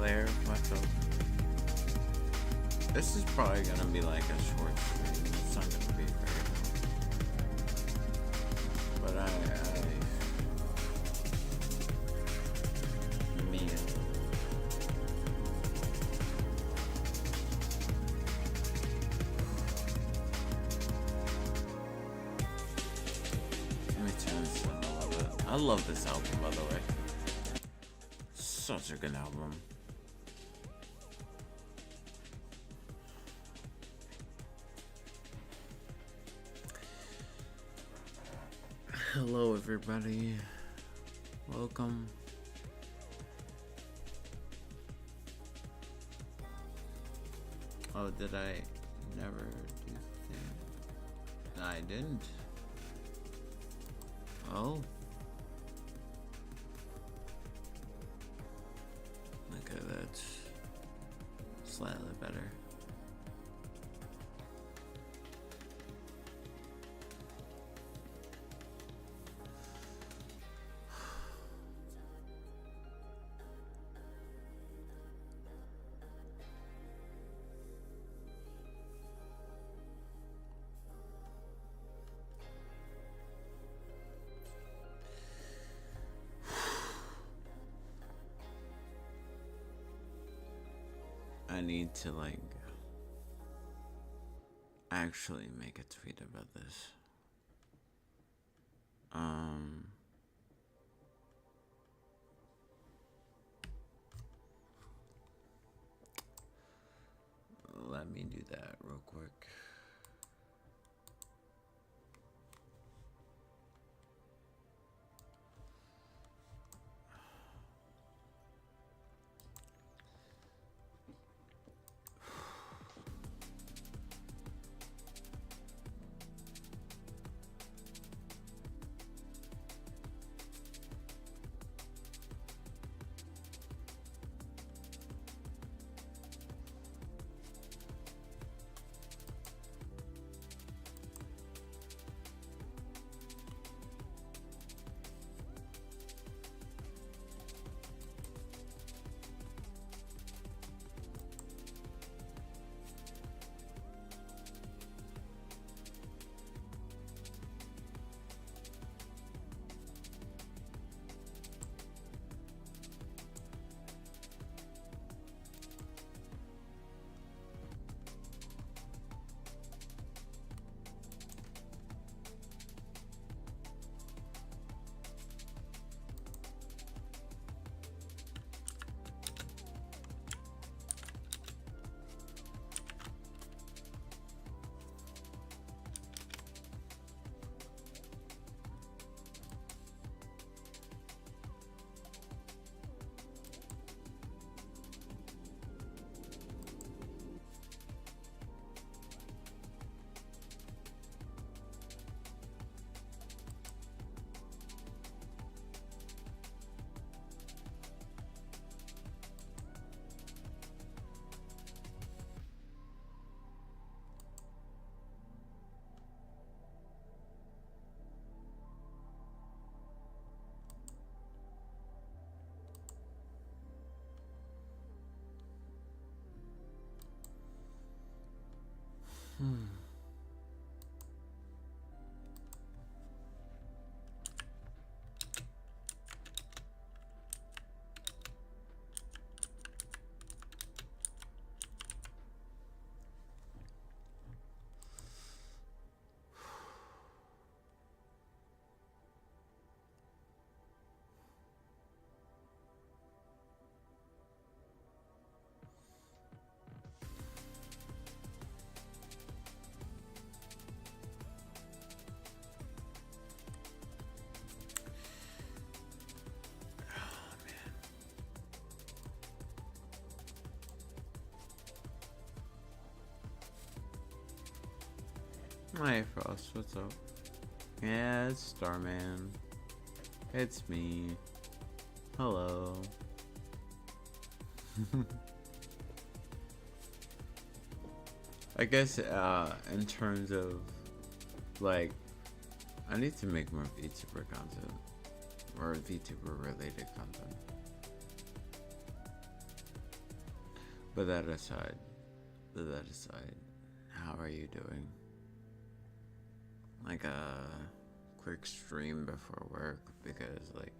layer of myself. This is probably gonna be like a short stream. It's not gonna be very long. But me. Let me turn this down a little bit. I love this album, by the way. Such a good album. Hello everybody, welcome. Oh, did I never do that? I didn't. Oh. Okay, that's slightly better. I need to like actually make a tweet about this. Let me do that real quick. Hi Frost, what's up? Yeah, it's Starman. It's me. Hello. I guess in terms of like, I need to make more VTuber content or VTuber related content. But that aside, how are you doing? Like a quick stream before work because like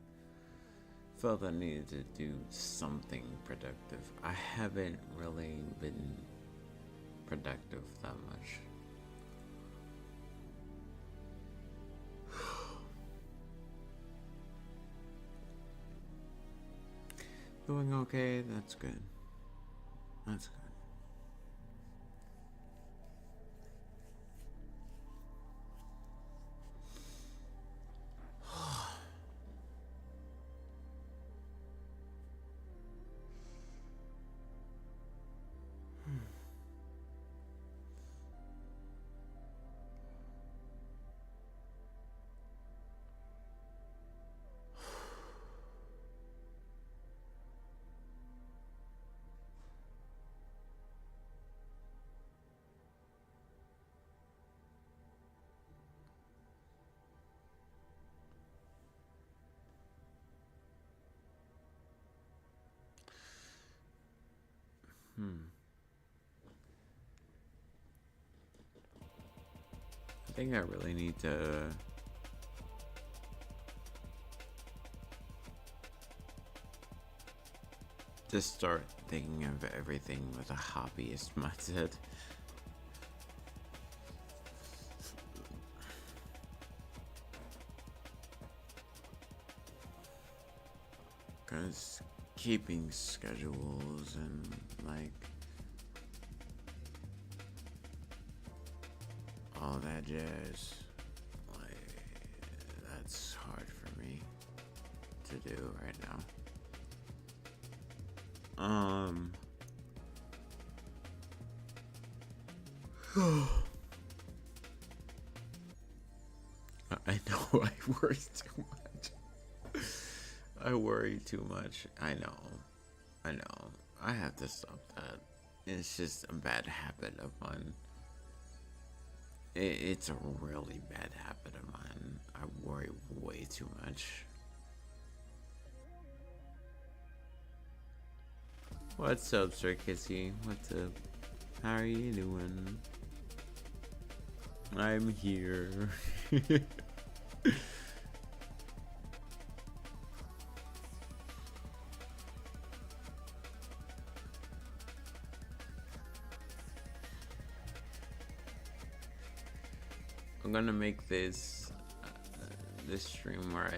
felt I needed to do something productive. I haven't really been productive that much. Doing okay, that's good. That's good. I think I really need to just start thinking of everything with a hobbyist mindset. Because keeping schedules and like all that jazz, like that's hard for me to do right now. I know I worry too much. I worry too much. I know. I have to stop that. It's just a bad habit of mine. It's a really bad habit of mine. I worry way too much. What's up, Sir Kissy? What's up? How are you doing? I'm here. I'm gonna make this stream where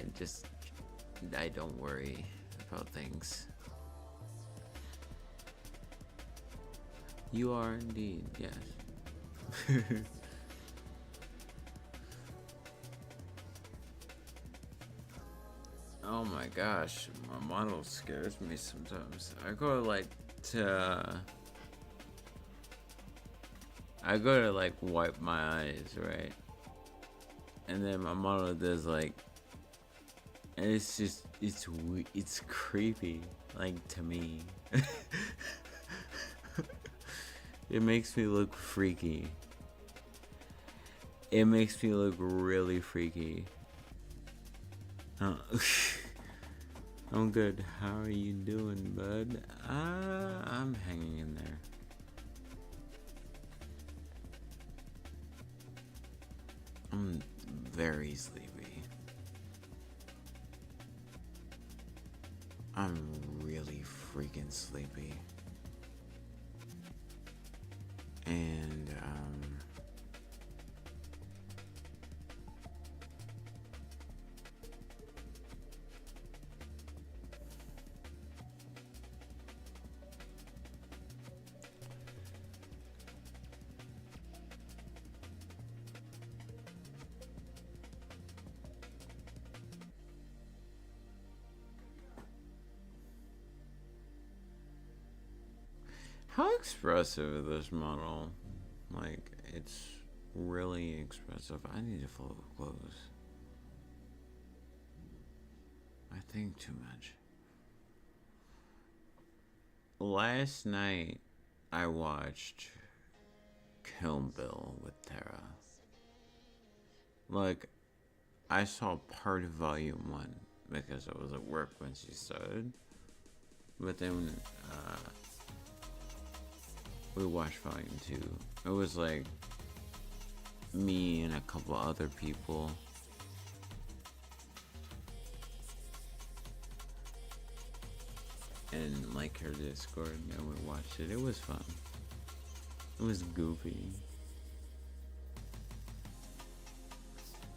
I don't worry about things. You are indeed, yes. Oh my gosh, my model scares me sometimes. I go to like wipe my eyes, right? And then my model does like, and it's creepy, like to me. It makes me look freaky. It makes me look really freaky. I'm good. How are you doing, bud? I'm hanging in there. I'm very sleepy. I'm really freaking sleepy. And how expressive is this model? Like, it's really expressive. I need to follow clothes. I think too much. Last night, I watched Kill Bill with Tara. Like, I saw part of Volume 1 because I was at work when she started. But then, we watched volume 2. It was like me and a couple other people. And like her Discord, and we watched it. It was fun. It was goofy.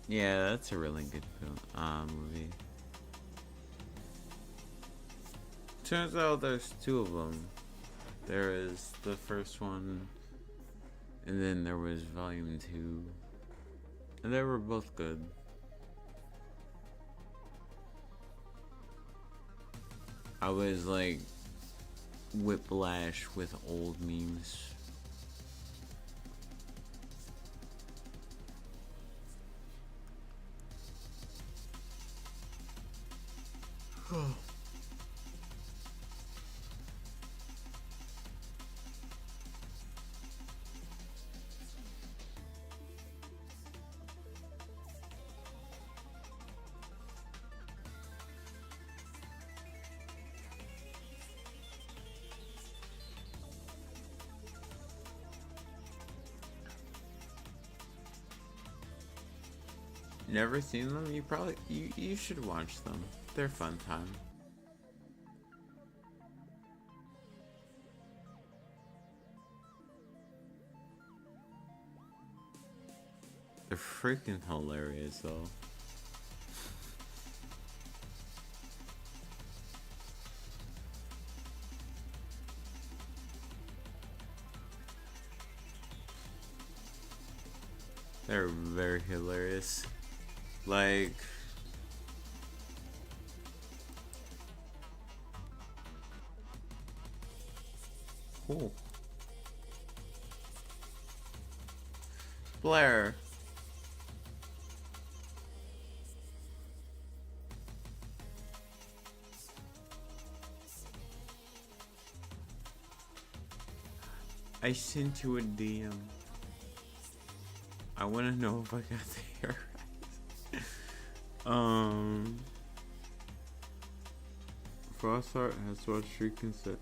Yeah, that's a really good movie. Turns out there's two of them. There is the first one, and then there was volume 2. And they were both good. I was like whiplash with old memes. Never seen them? You probably you should watch them. They're fun time. They're freaking hilarious though. They're very hilarious. Like, cool. Blair. I sent you a DM. I want to know if I got the hair right. Frostheart has watched Streaking Set.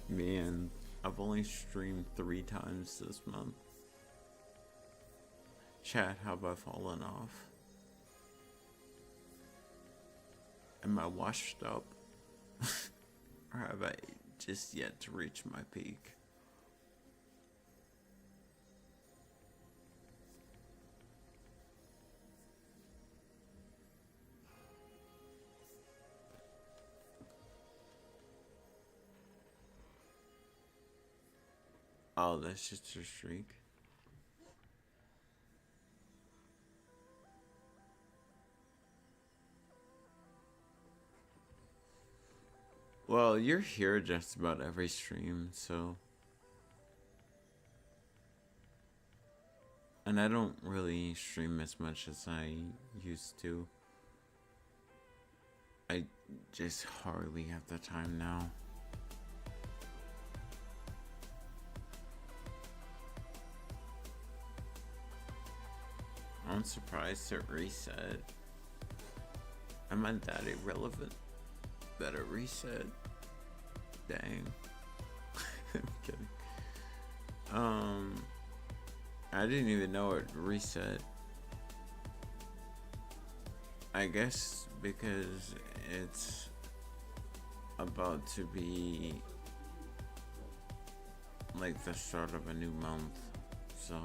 Man, I've only streamed 3 times this month. Chat, have I fallen off? Am I washed up? Or have I just yet to reach my peak? Oh, that's just a streak. Well, you're here just about every stream, so. And I don't really stream as much as I used to. I just hardly have the time now. I'm surprised it reset. Am I that irrelevant that it reset? Dang. I'm kidding. I didn't even know it reset. I guess because it's about to be like the start of a new month, so.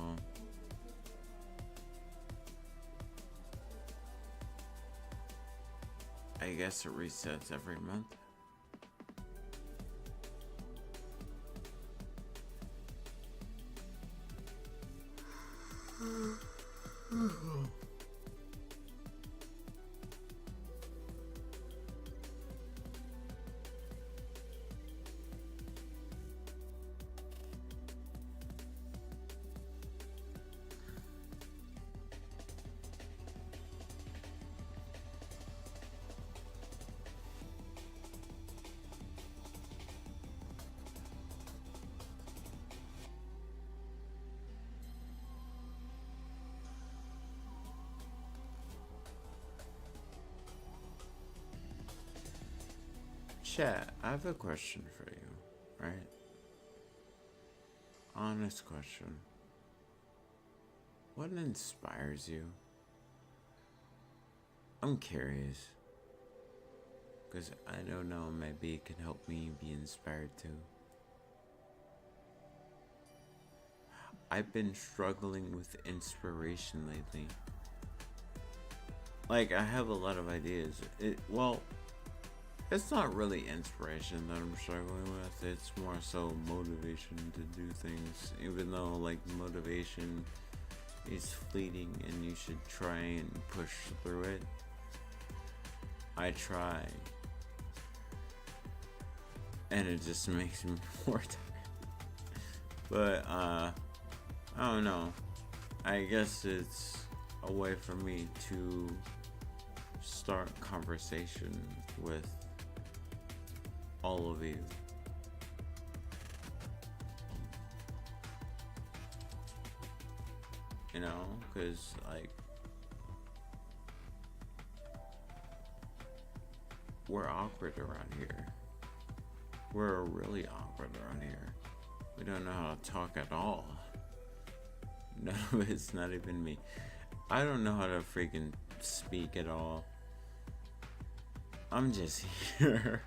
I guess it resets every month. Chat, I have a question for you, right? honest question. What inspires you? I'm curious. Because I don't know, maybe it can help me be inspired too. I've been struggling with inspiration lately. Like, I have a lot of ideas. It's not really inspiration that I'm struggling with. It's more so motivation to do things. Even though, like, motivation is fleeting and you should try and push through it. I try. And it just makes me more tired. But, I don't know. I guess it's a way for me to start conversation with all of you. You know, because, like, we're awkward around here. We're really awkward around here. We don't know how to talk at all. No, it's not even me. I don't know how to freaking speak at all. I'm just here.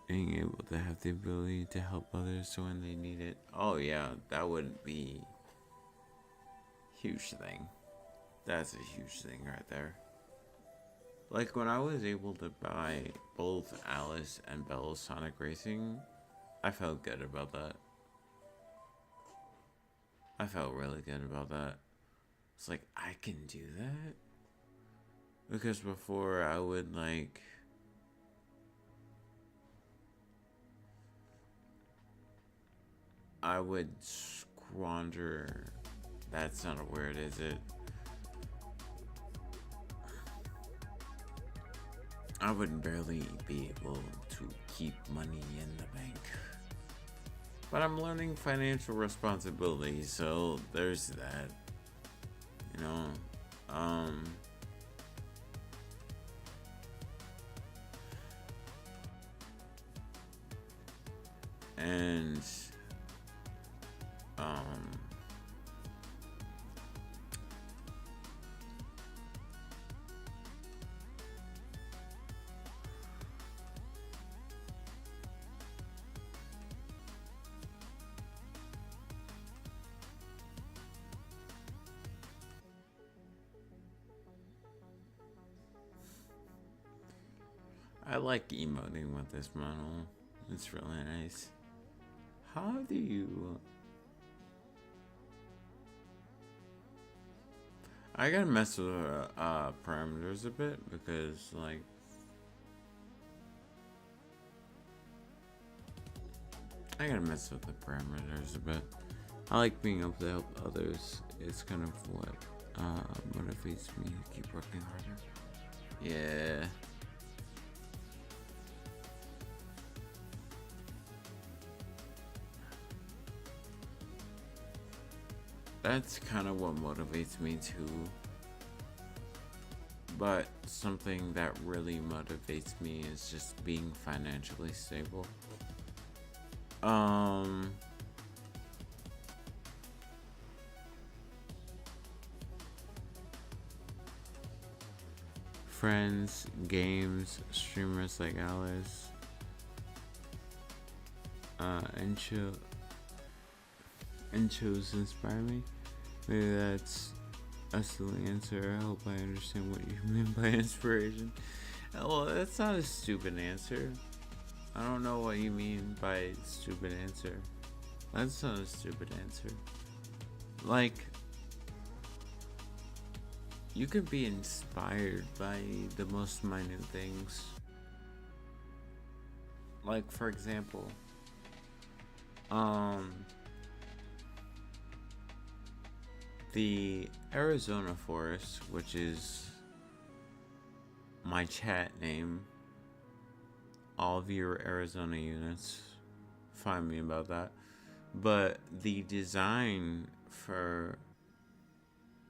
Being able to have the ability to help others when they need it. Oh yeah, that would be a huge thing. That's a huge thing right there. Like when I was able to buy both Alice and Bella's Sonic Racing, I felt good about that. I felt really good about that. It's like, I can do that? Because before I would like... I would squander... That's not a word, is it? I would barely be able to keep money in the bank. But I'm learning financial responsibility, so there's that. You know, and I like emoting with this model. It's really nice. How do you... I gotta mess with parameters a bit because, like... I gotta mess with the parameters a bit. I like being able to help others. It's kind of what motivates me to keep working harder. Yeah. That's kind of what motivates me too. But something that really motivates me is just being financially stable. Friends, games, streamers like Alice, and shows inspire me. Maybe that's a silly answer. I hope I understand what you mean by inspiration. Well, that's not a stupid answer. I don't know what you mean by stupid answer. That's not a stupid answer. Like, you can be inspired by the most minute things. Like, for example, the Arizona Forest, which is my chat name. All of your Arizona units, find me about that. But the design for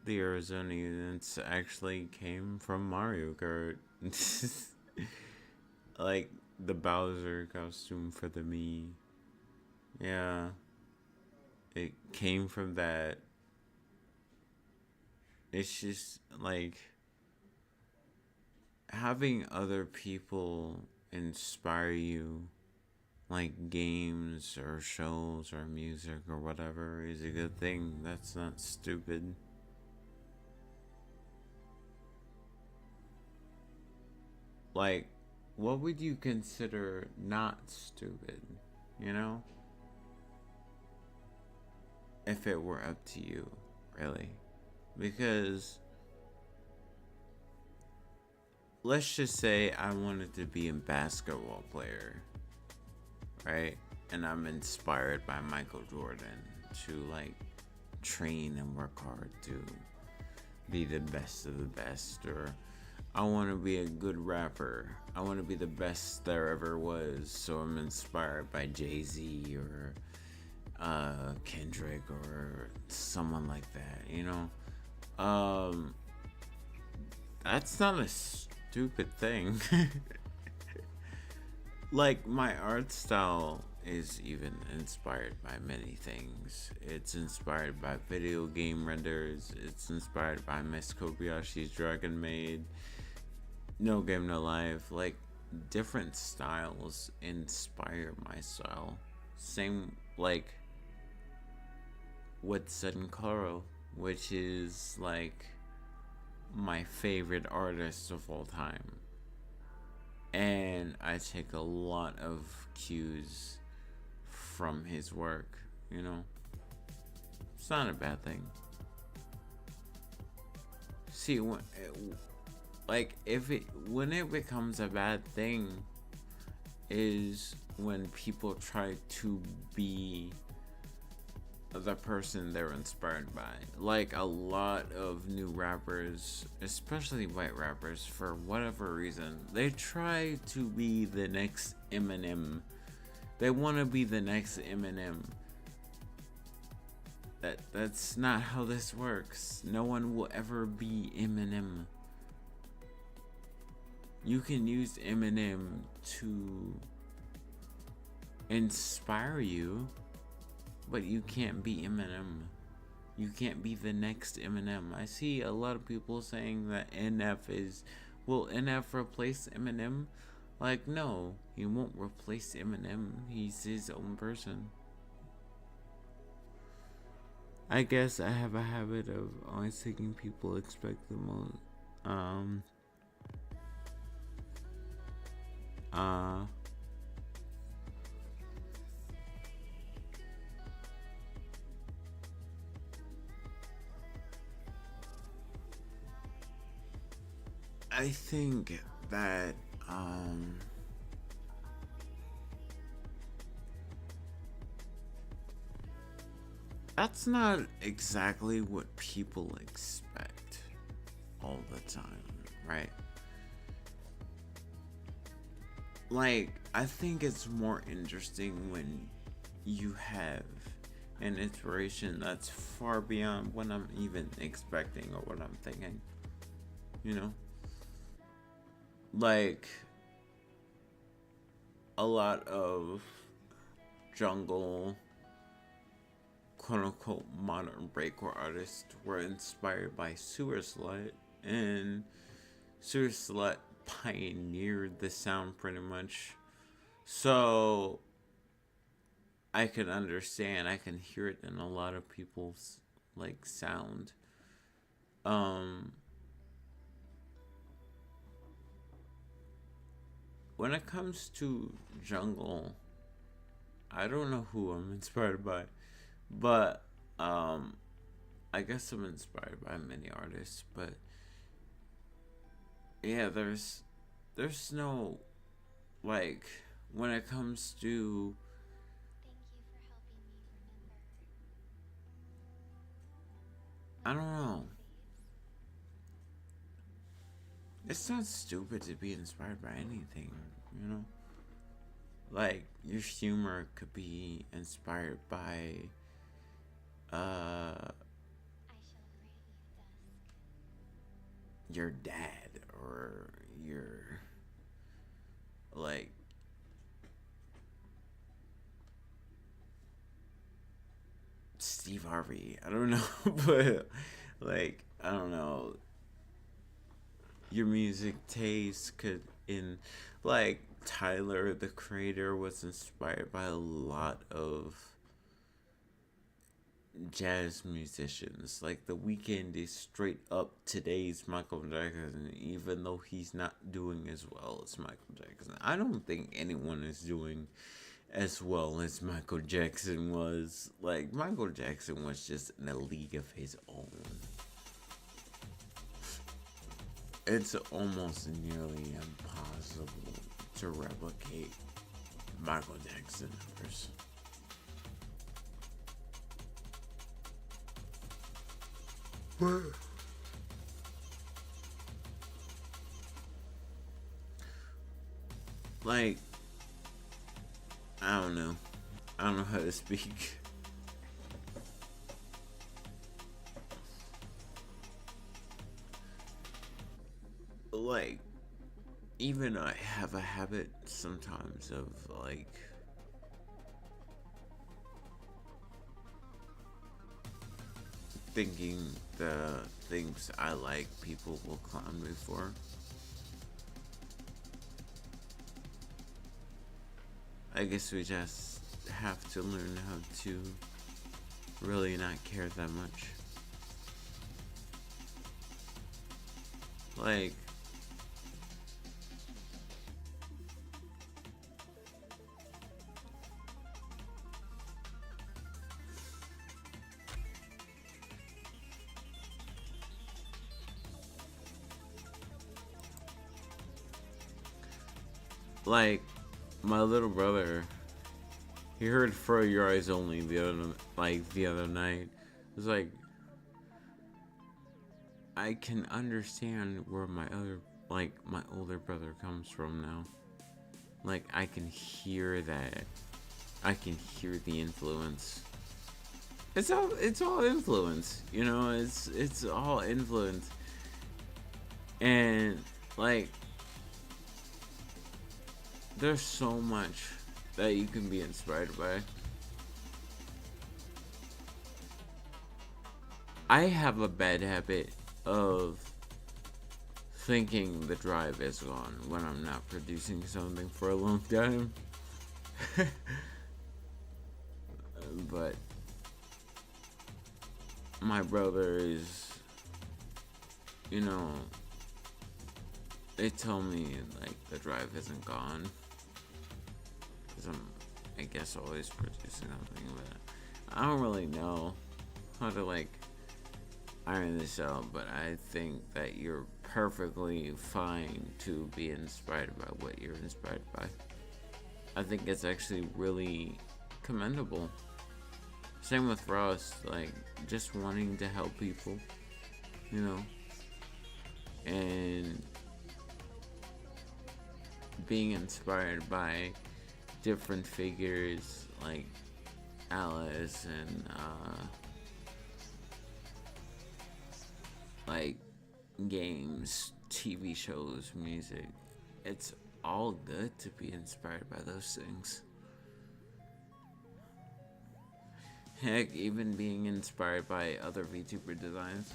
the Arizona units actually came from Mario Kart. Like the Bowser costume for the Mii Yeah, it came from that. It's just like having other people inspire you, like games or shows or music or whatever, is a good thing. That's not stupid. Like, what would you consider not stupid? You know? If it were up to you, really. Because let's just say I wanted to be a basketball player, right? And I'm inspired by Michael Jordan to like train and work hard to be the best of the best, or I want to be a good rapper. I want to be the best there ever was, so I'm inspired by Jay-Z or Kendrick or someone like that, you know? That's not a stupid thing. Like, my art style is even inspired by many things. It's inspired by video game renders, it's inspired by Miss Kobayashi's Dragon Maid, No Game No Life. Like, different styles inspire my style. Same, like, with Senkaro, which is, like, my favorite artist of all time. And I take a lot of cues from his work, you know? It's not a bad thing. See, when it becomes a bad thing is when people try to be the person they're inspired by. Like, a lot of new rappers, especially white rappers, for whatever reason, they try to be the next Eminem. They want to be the next Eminem. That's not how this works. No one will ever be Eminem. You can use Eminem to inspire you, but you can't be Eminem. You can't be the next Eminem. I see a lot of people saying that will NF replace Eminem? Like, no, he won't replace Eminem. He's his own person. I guess I have a habit of always thinking people expect the most. I think that that's not exactly what people expect all the time, right? Like, I think it's more interesting when you have an inspiration that's far beyond what I'm even expecting or what I'm thinking, you know? Like, a lot of jungle, quote unquote, modern breakcore artists were inspired by Sewer Slut, and Sewer Slut pioneered the sound pretty much. So I can understand, I can hear it in a lot of people's like sound. When it comes to jungle, I don't know who I'm inspired by, but I guess I'm inspired by many artists, but yeah, there's no, like, when it comes to I don't know. It's not stupid to be inspired by anything, you know? Like, your humor could be inspired by your dad, or your, like, Steve Harvey. I don't know, but like I don't know. Your music taste could in like Tyler the Creator was inspired by a lot of jazz musicians. Like The Weeknd is straight up today's Michael Jackson, even though he's not doing as well as Michael Jackson. I don't think anyone is doing as well as Michael Jackson was. Like Michael Jackson was just in a league of his own. It's almost nearly impossible to replicate Michael Jackson numbers. Like, I don't know. I don't know how to speak. Like, even I have a habit sometimes of like thinking the things I like people will clown me for. I guess we just have to learn how to really not care that much. Like, like my little brother, he heard "For Your Eyes Only" the other night. It was like, I can understand where my older brother comes from now. Like I can hear that. I can hear the influence. It's all influence, you know. It's all influence, and like there's so much that you can be inspired by. I have a bad habit of thinking the drive is gone when I'm not producing something for a long time. But my brother is, you know, they tell me like the drive isn't gone because I'm, I guess, always producing something, but I don't really know how to like iron this out. But I think that you're perfectly fine to be inspired by what you're inspired by. I think it's actually really commendable. Same with Ross, like just wanting to help people, you know, and being inspired by different figures like Alice and like games, TV shows, music. It's all good to be inspired by those things. Heck, even being inspired by other VTuber designs.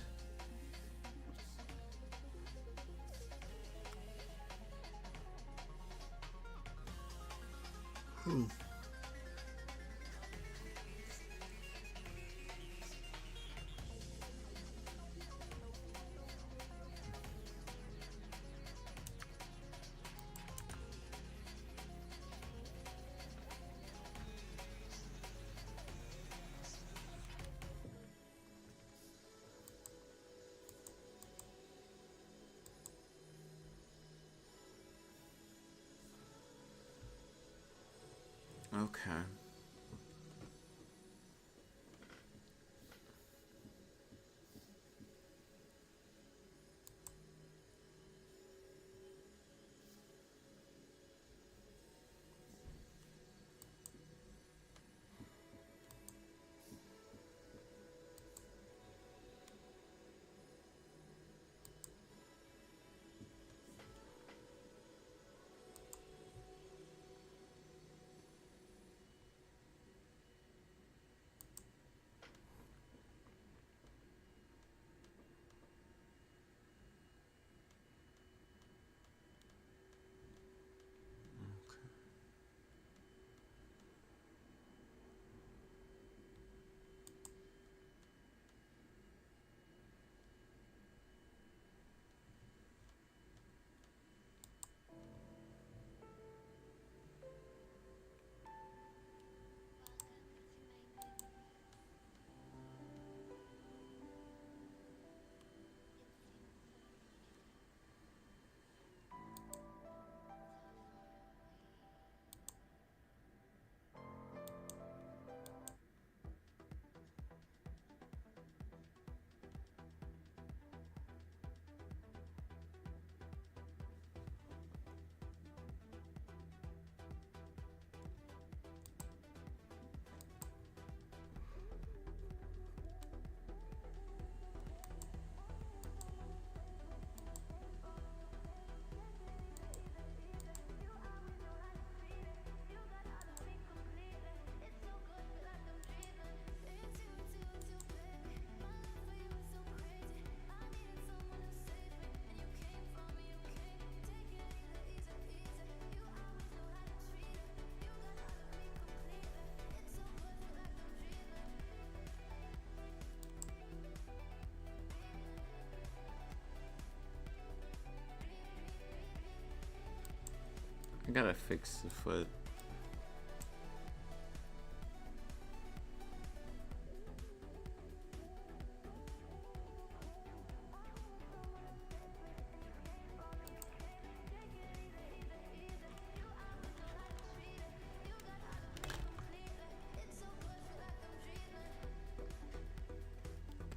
Okay. I gotta fix the foot.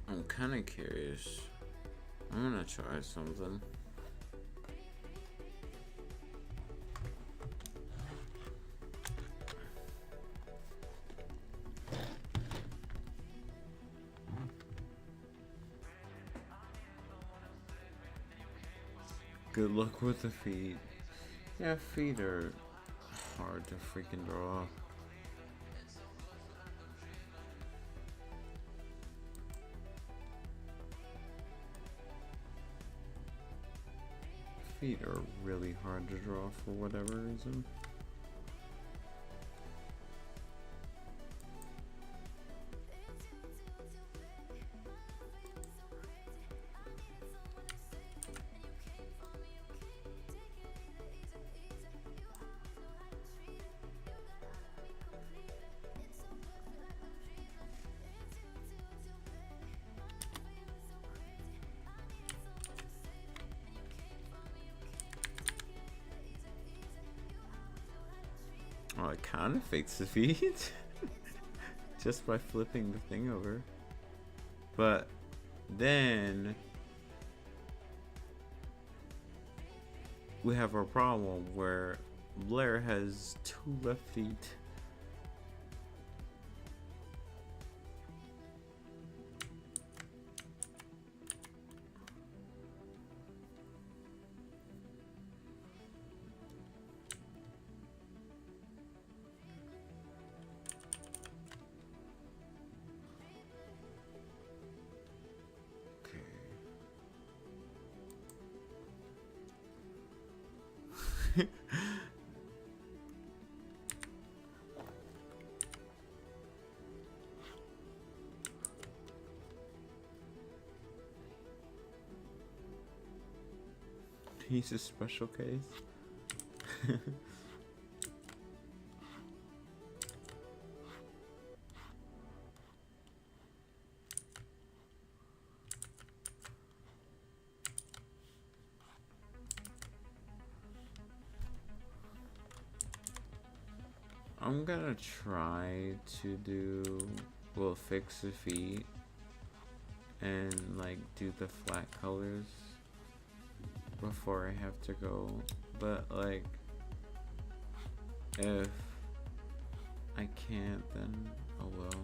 I'm kind of curious. I'm gonna try something. Good luck with the feet. Yeah, feet are hard to freaking draw. Feet are really hard to draw for whatever reason. Oh, it kind of fakes the feet just by flipping the thing over. But then we have our problem where Blair has 2 left feet. He's a special case. I'm gonna try to do, well, fix the feet and like do the flat colors before I have to go, but like if I can't, then oh well.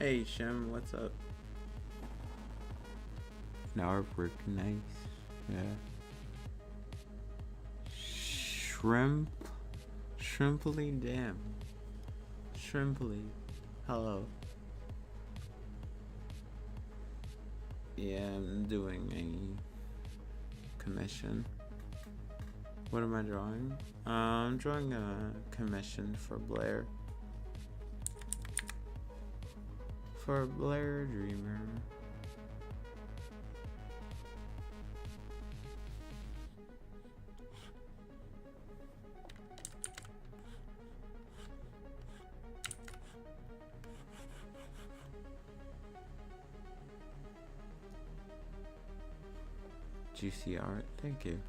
Hey Shem, what's up? Now we're nice. Yeah. Shrimply damn. Shrimply. Hello. Yeah, I'm doing a commission. What am I drawing? I'm drawing a commission for Blair. For Blair Dreamer. Juicy art, thank you.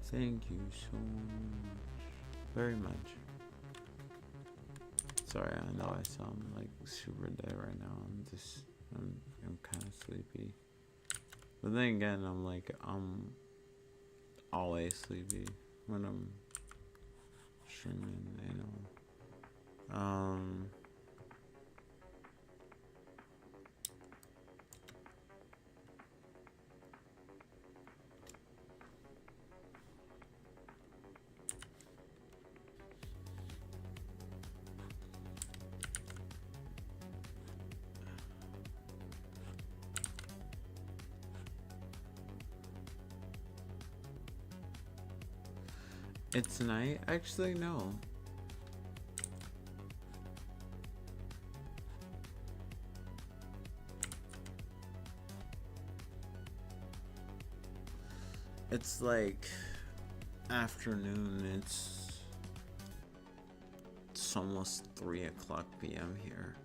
Thank you so much. Very much. Sorry, I know I sound like super dead right now. I'm kind of sleepy. But then again, I'm always sleepy when I'm streaming, you know. It's night? Actually, no. It's like afternoon. It's almost 3 o'clock p.m. here.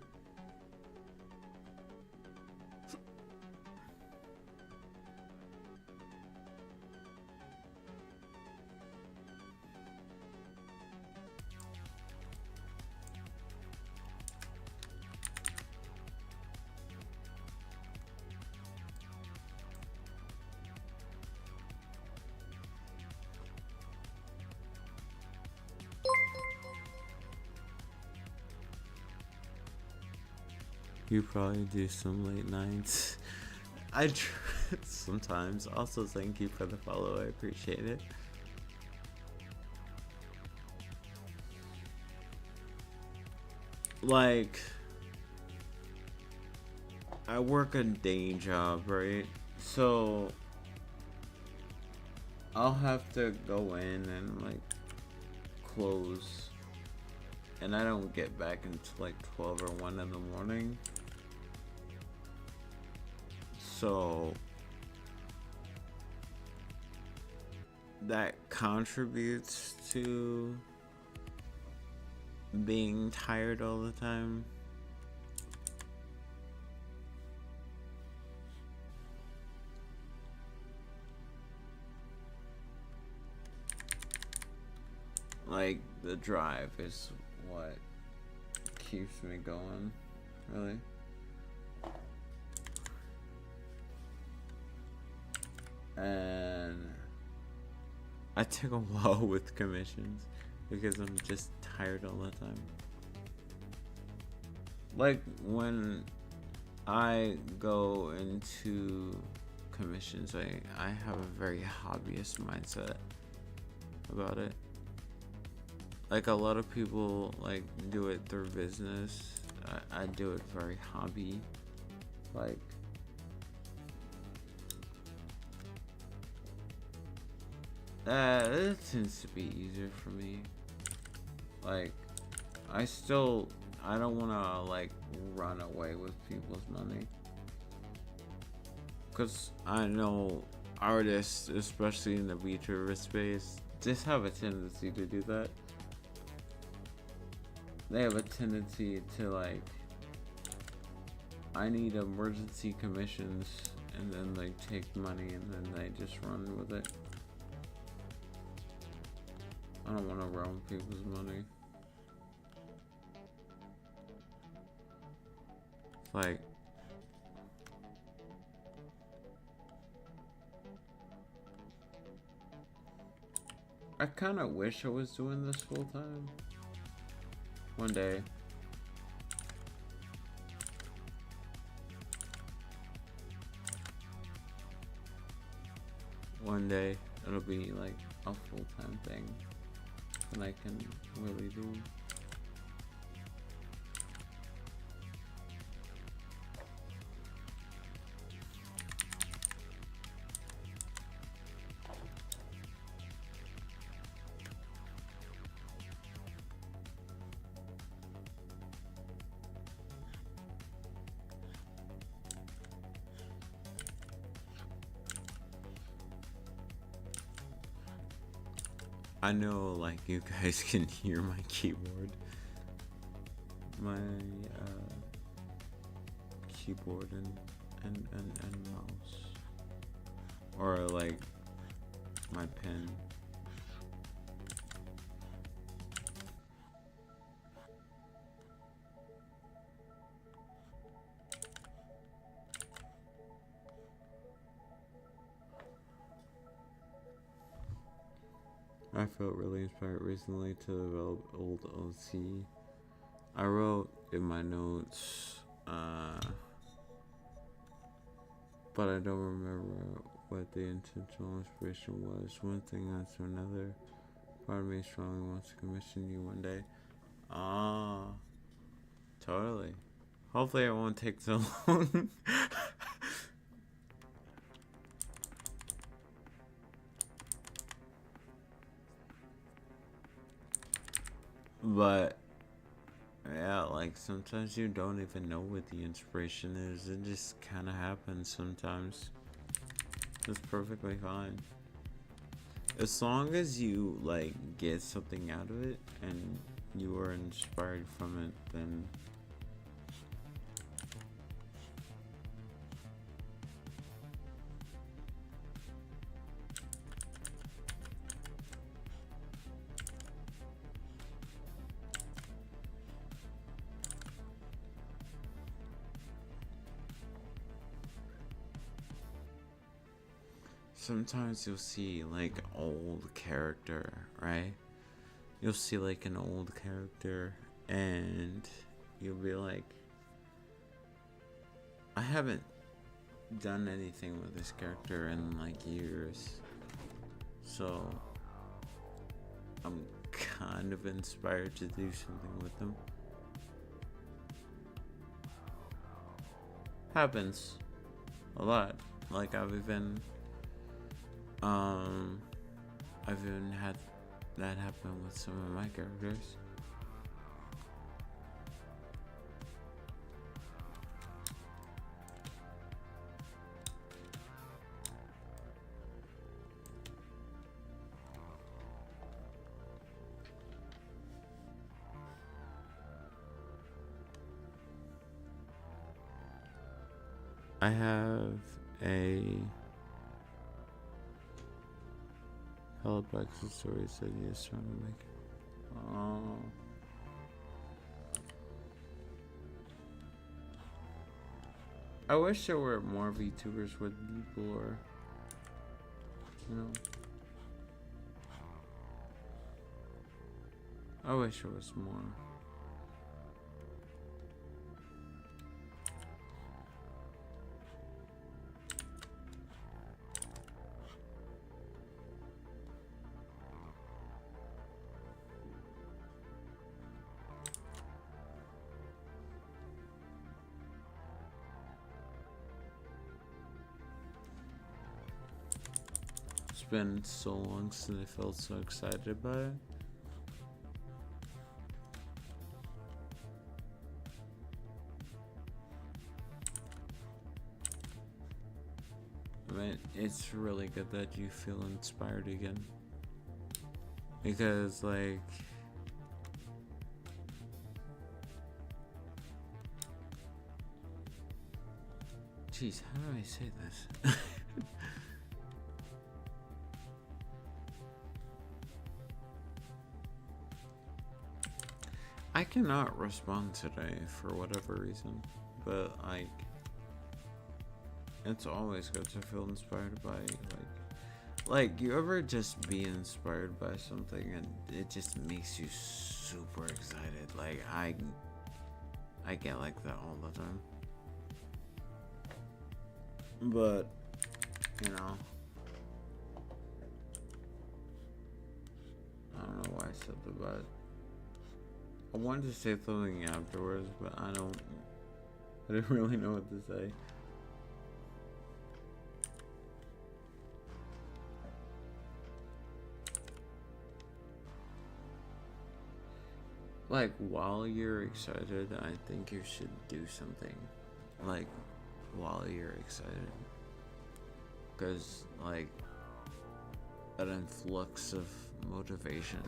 You probably do some late nights. I sometimes. Also, thank you for the follow. I appreciate it. Like, I work a day job, right? So I'll have to go in and like close, and I don't get back until like 12 or 1 in the morning. So that contributes to being tired all the time. Like, the drive is what keeps me going, really. And I take a while with commissions because I'm just tired all the time. Like, when I go into commissions, I have a very hobbyist mindset about it. Like, a lot of people like do it through business. I do it very hobby. Like, it tends to be easier for me. Like, I don't want to like run away with people's money, because I know artists, especially in the VTuber space, just have a tendency to do that. They have a tendency to like, I need emergency commissions, and then they take money and then they just run with it. I don't want to run with people's money. Like, I kind of wish I was doing this full time. One day. One day it'll be like a full-time thing that I can really do. I know, like, you guys can hear my keyboard. My keyboard and mouse. Or, like, my pen. I felt really inspired recently to develop old OC. I wrote in my notes, but I don't remember what the intentional inspiration was. One thing after another. Part of me strongly wants to commission you one day. Ah, totally. Hopefully it won't take so long. But yeah, like sometimes you don't even know what the inspiration is. It just kind of happens sometimes. It's perfectly fine. As long as you like get something out of it and you are inspired from it, then sometimes you'll see like old character, right? You'll see like an old character and you'll be like, I haven't done anything with this character in like years, so I'm kind of inspired to do something with them. Happens a lot. Like I've even had that happen with some of my characters. I have a Halifax story said he is trying to make. Oh. I wish there were more VTubers with people, or you know. I wish there was more. It's been so long since I felt so excited about it. I mean, it's really good that you feel inspired again. Because, like, jeez, how do I say this? I cannot respond today for whatever reason, but like, it's always good to feel inspired by Like, you ever just be inspired by something and it just makes you super excited? Like, I get like that all the time. But, you know, I don't know why I said that, but I wanted to say something afterwards, but I didn't really know what to say. Like, while you're excited, I think you should do something. Like, while you're excited. Because, like, an influx of motivation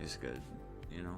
is good, you know?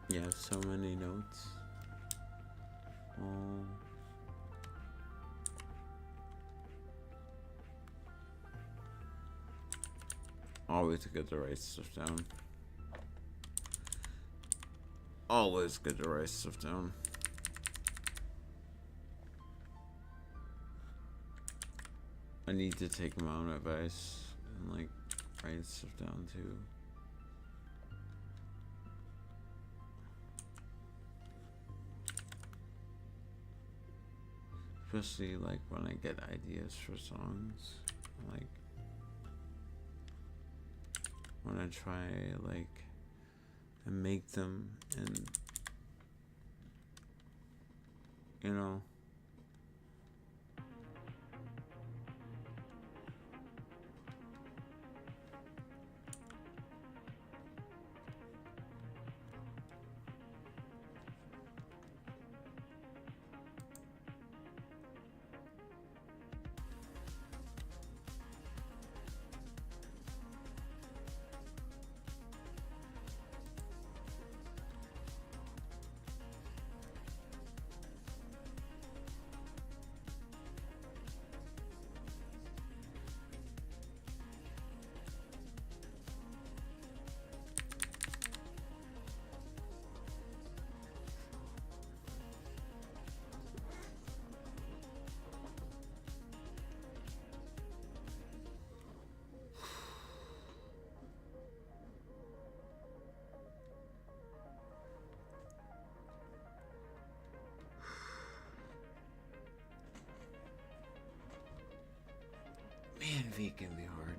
You have so many notes. Always good to write stuff down. Always good to write stuff down. I need to take my own advice and like write stuff down too. Especially like when I get ideas for songs, like when I try like and make them, and you know, man, V can be hard.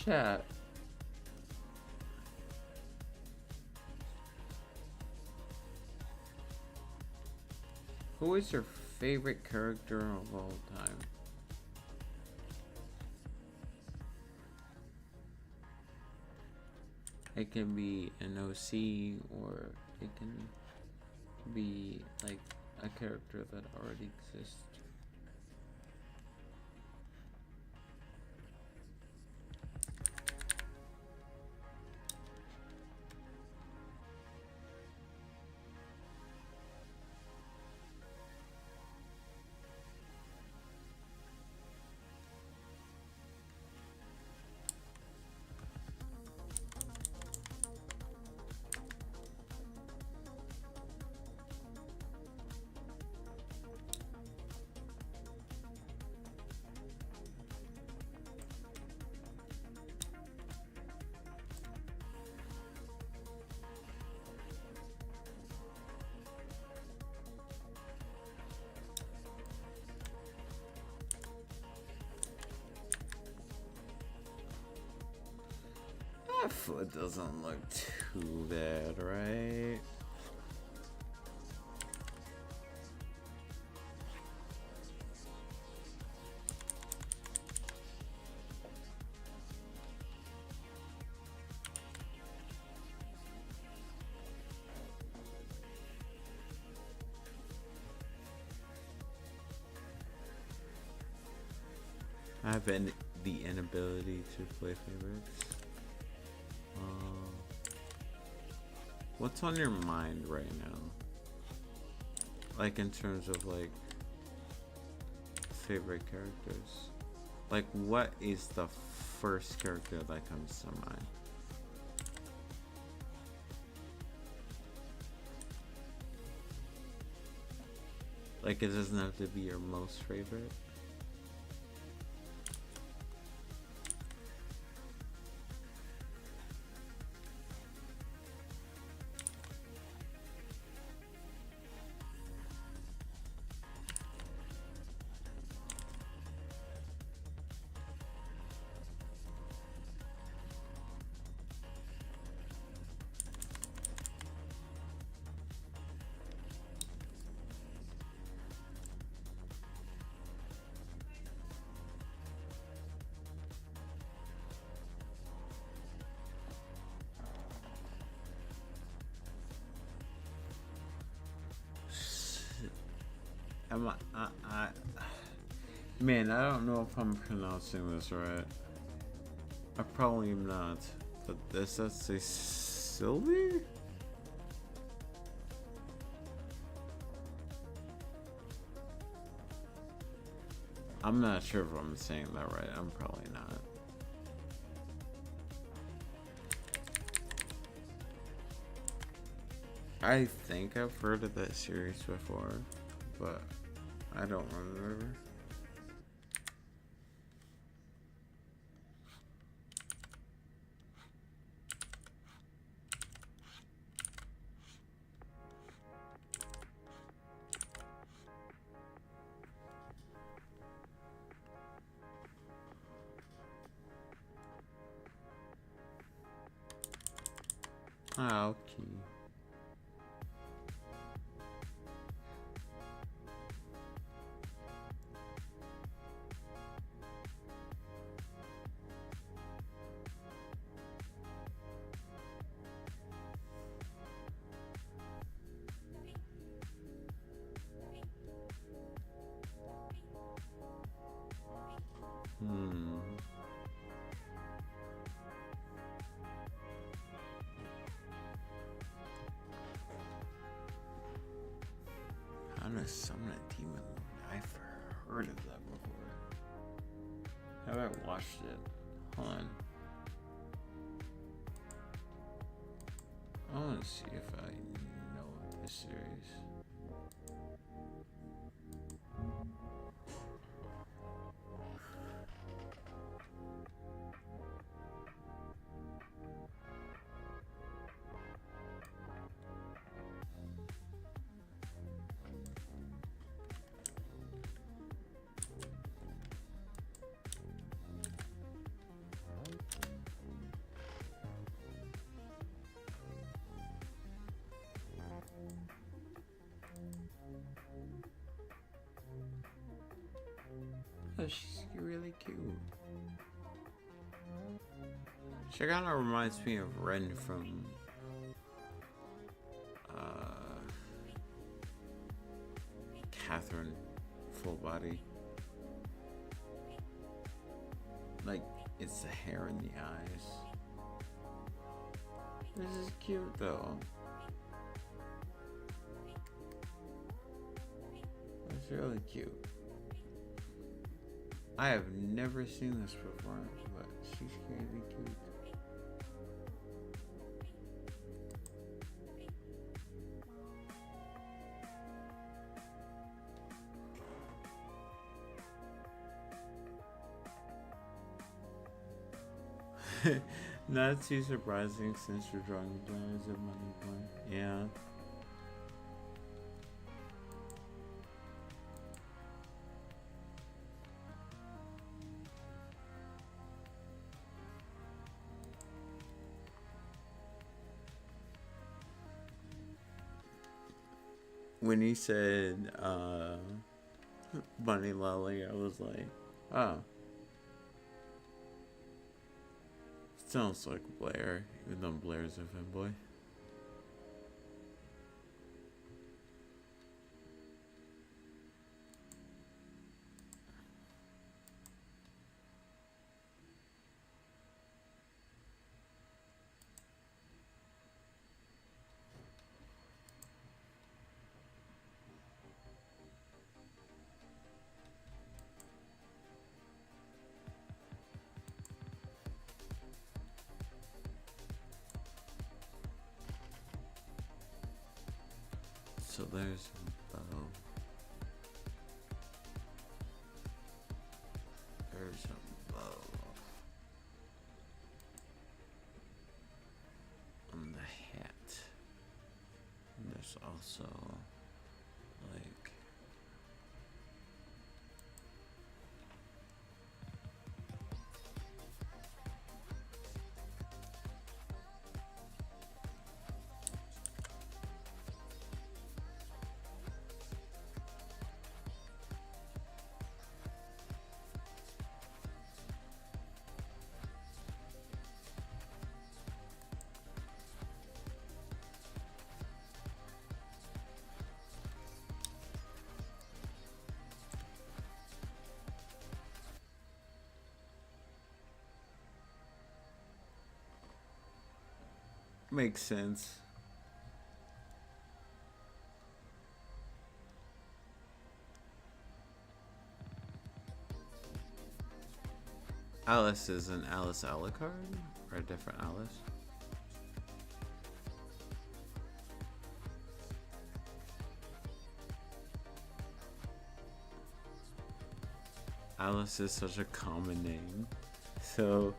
Chat. Who is your favorite character of all time? It can be an OC, or it can be like a character that already exists. That foot doesn't look too bad, right? I have the inability to play favorites. What's on your mind right now? Like in terms of like favorite characters. Like what is the first character that comes to mind? Like it doesn't have to be your most favorite. Man, I don't know if I'm pronouncing this right. I probably am not. But does that say Sylvie? I'm not sure if I'm saying that right. I'm probably not. I think I've heard of that series before, but I don't remember. Ah, okay. How to summon a demon lord? I've heard of that before. Have I watched it? Hold on. I want to see if I know this series. Oh, she's really cute. She kind of reminds me of Ren from Catherine Full Body. Like, it's the hair in the eyes. This is cute though. It's really cute. I have never seen this before, but she's really cute. Not too surprising since you're drawing plans of money point. Yeah. When he said Bunny Lolly, I was like, oh. Sounds like Blair, even though Blair's a fanboy. So there's a bow. There's a bow. On the hat. And there's also like makes sense. Alice is an Alice Alucard or a different Alice? Alice is such a common name. So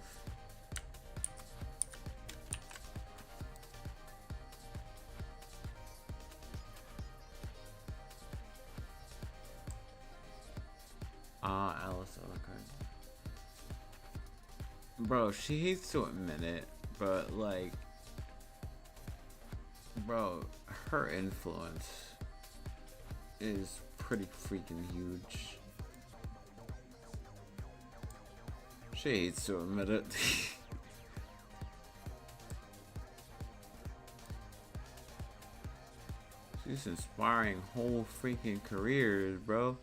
Alice Alucard. Bro, she hates to admit it, but like, bro, her influence is pretty freaking huge. She hates to admit it. She's inspiring whole freaking careers, bro.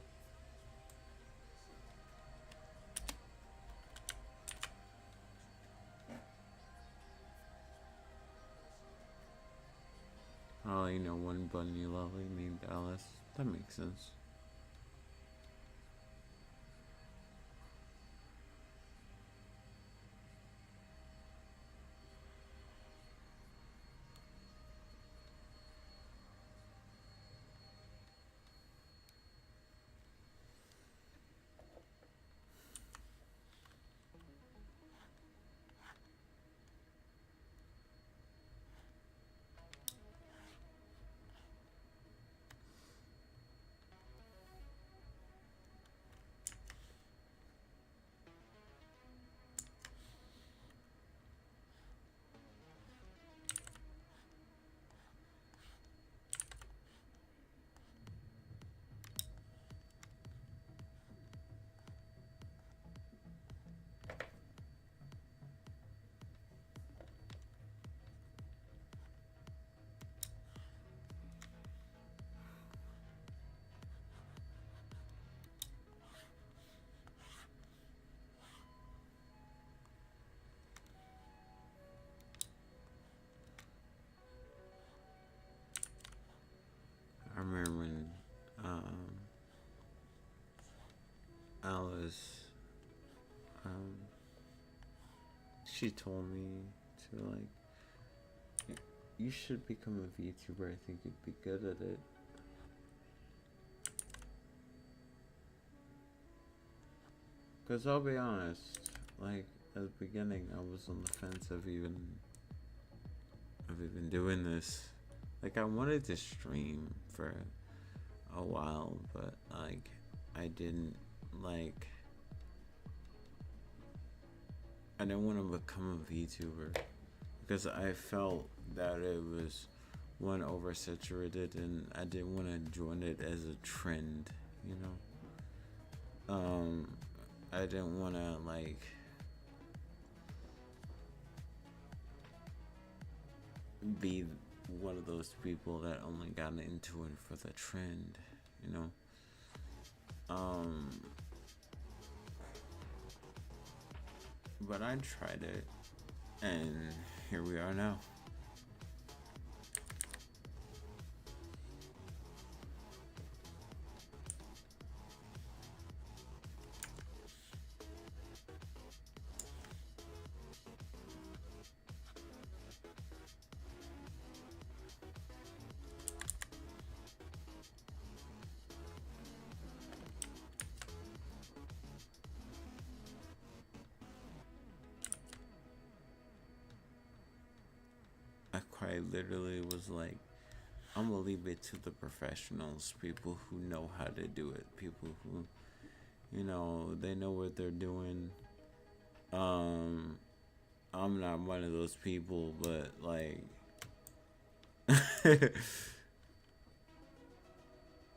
Oh, you know, one bunny lolly named Alice. That makes sense. because she told me to like, you should become a VTuber. I think you'd be good at it. Because I'll be honest, like at the beginning, I was on the fence of even doing this. Like I wanted to stream for a while, but like I didn't want to become a VTuber because I felt that it was one oversaturated, and I didn't want to join it as a trend, you know. I didn't want to like be one of those people that only got into it for the trend, you know. But I tried it, and here we are now. I quite literally was like, I'm gonna leave it to the professionals, people who know how to do it, people who, you know, they know what they're doing. I'm not one of those people, but like,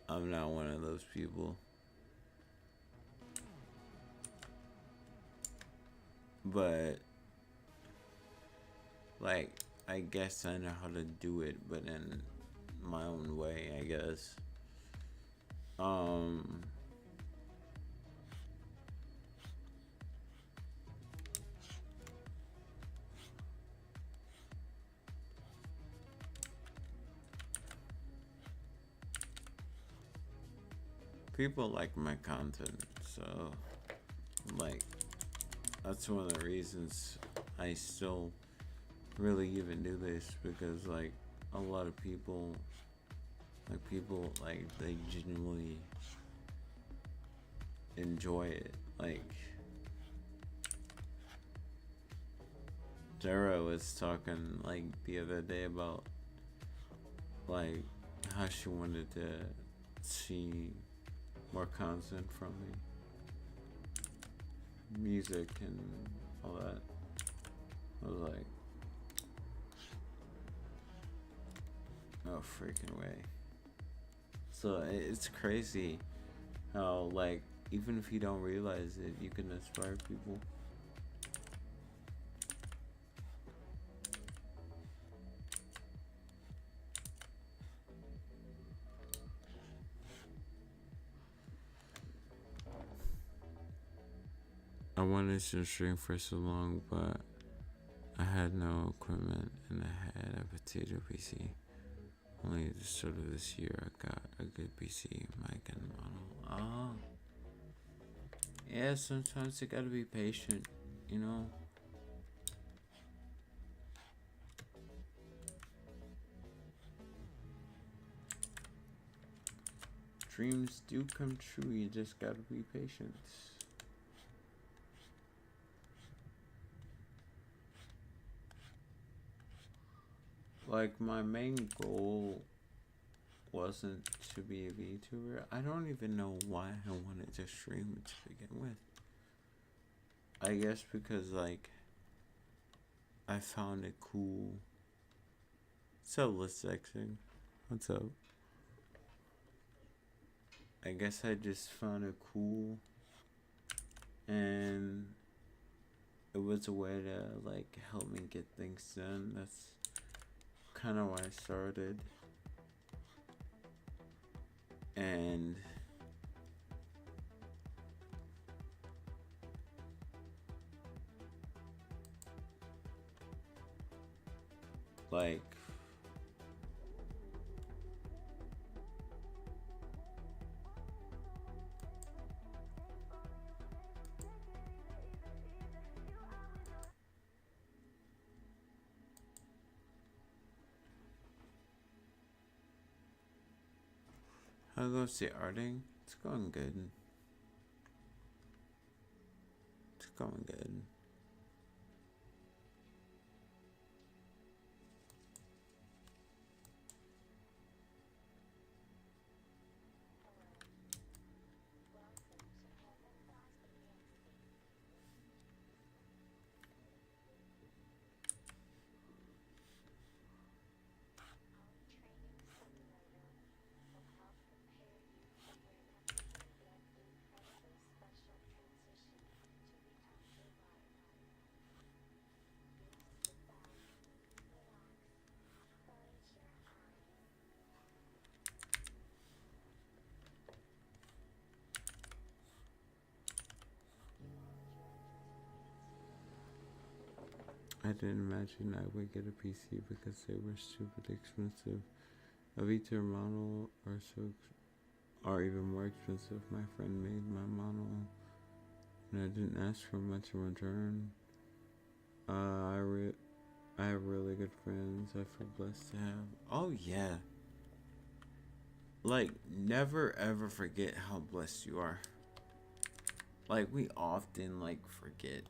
I'm not one of those people. But like, I guess I know how to do it, but in my own way, I guess. People like my content, so like that's one of the reasons I still really even do this, because like a lot of people like they genuinely enjoy it. Like Dara was talking like the other day about like how she wanted to see more content from me, music and all that. I was like, no freaking way. So it's crazy how like even if you don't realize it, you can inspire people. I wanted to stream for so long, but I had no equipment and I had a potato PC. Only the start of this year I got a good PC, mic and model. Oh. Yeah, sometimes you gotta be patient, you know? Dreams do come true, you just gotta be patient. Like, my main goal wasn't to be a VTuber. I don't even know why I wanted to stream to begin with. I guess because, like, I found it cool. So, let's sexing. What's up? I guess I just found it cool. And it was a way to, like, help me get things done. That's kind of why I started. And like How goes the arting? It's going good. It's going good. I didn't imagine I would get a PC because they were stupid expensive. A V2 model or even more expensive. My friend made my model and I didn't ask for much in return. I have really good friends. I feel blessed to have. Oh yeah. Like, never ever forget how blessed you are. Like, we often forget.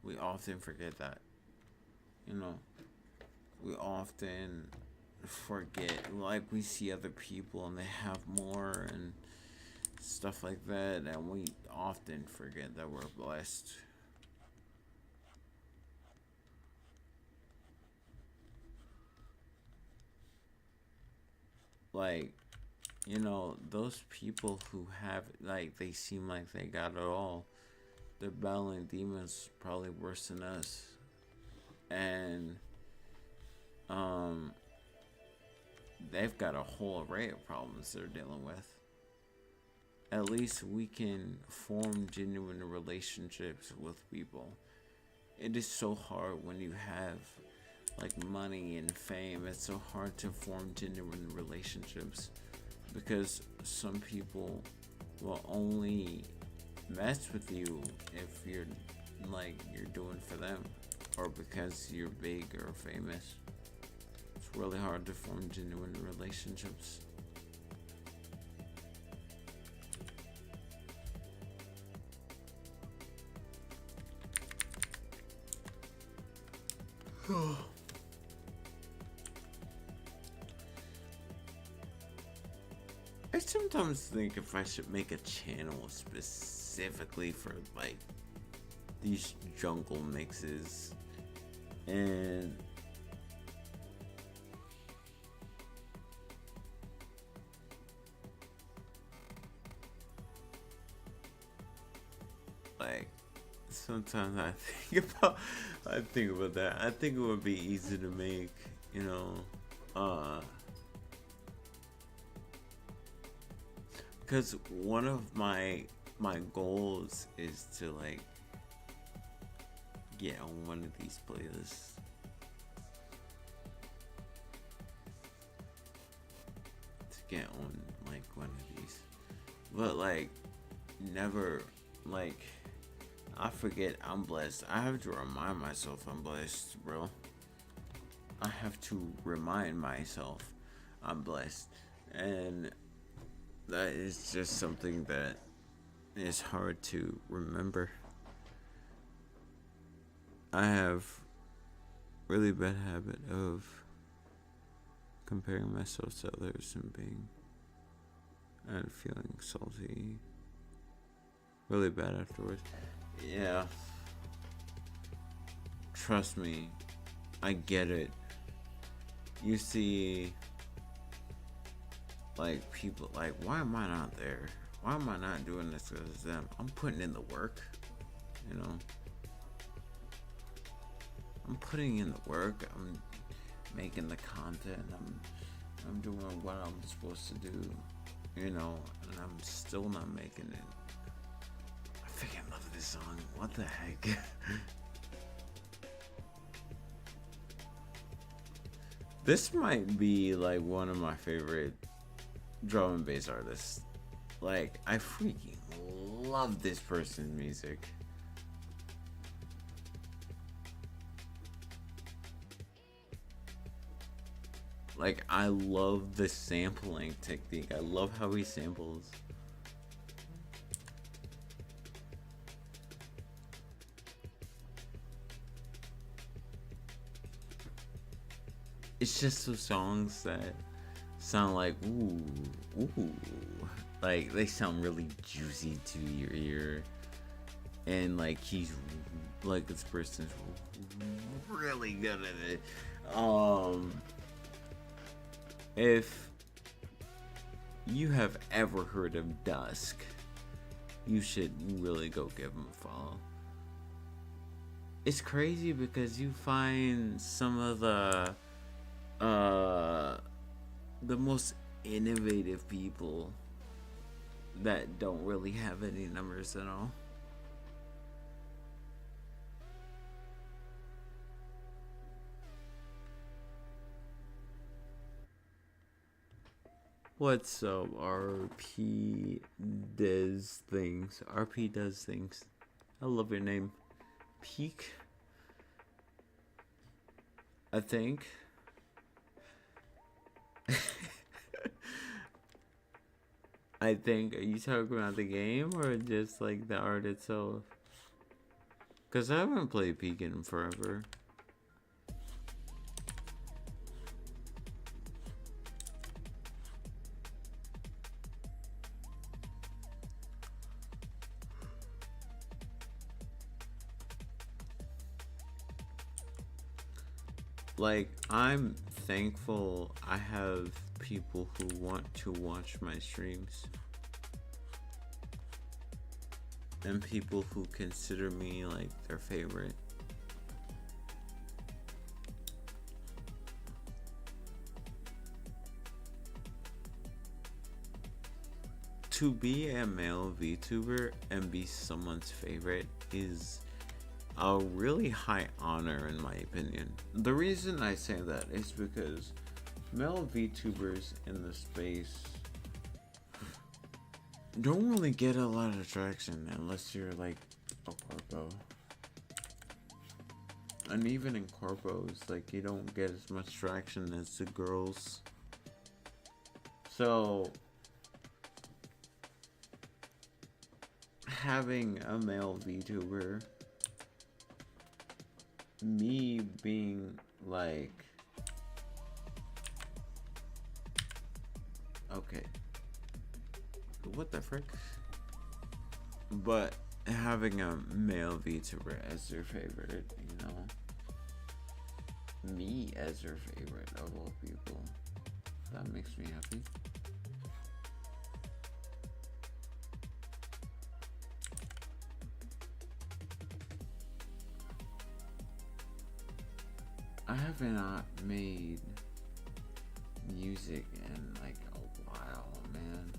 We often forget that. You know, we often forget. Like, we see other people and they have more and stuff like that, and we often forget that we're blessed. Like, you know, those people who have, like, they seem like they got it all. They're battling demons probably worse than us. And, they've got a whole array of problems they're dealing with. At least we can form genuine relationships with people. It is so hard when you have like money and fame. It's so hard to form genuine relationships because some people will only mess with you if you're doing for them or because you're big or famous. It's really hard to form genuine relationships. I sometimes think if I should make a channel specifically for like these jungle mixes and like sometimes I think about that. I think it would be easy to make, you know, because one of my goals is to like get on one of these playlists. To get on like one of these. But like never like I forget I'm blessed. I have to remind myself I'm blessed, bro. I have to remind myself I'm blessed. And that is just something that is hard to remember. I have really bad habit of comparing myself to others and feeling salty. Really bad afterwards. Yeah. Trust me. I get it. You see like people like, why am I not there? Why am I not doing this as them? I'm putting in the work, you know. I'm putting in the work. I'm making the content. I'm doing what I'm supposed to do, you know, and I'm still not making it. I freaking love this song. What the heck? This might be like one of my favorite drum and bass artists. Like, I freaking love this person's music. Like, I love the sampling technique. I love how he samples. It's just those songs that sound like, ooh, ooh. Like, they sound really juicy to your ear. And, like, he's, like, this person's really good at it. If you have ever heard of Dusk, you should really go give him a follow. It's crazy because you find some of the most innovative people that don't really have any numbers at all. What's up, RP does things. RP does things. I love your name. Peak, I think. I think, are you talking about the game or just like the art itself? Because I haven't played Peak in forever. Like, I'm thankful I have people who want to watch my streams. And people who consider me like their favorite. To be a male VTuber and be someone's favorite is a really high honor in my opinion. The reason I say that is because male VTubers in the space don't really get a lot of traction unless you're like a corpo. And even in corpos, like, you don't get as much traction as the girls. So having a male VTuber, me being like, okay, what the frick? But having a male VTuber as their favorite, you know, me as their favorite of all people, that makes me happy. I have not made music in like a while, man.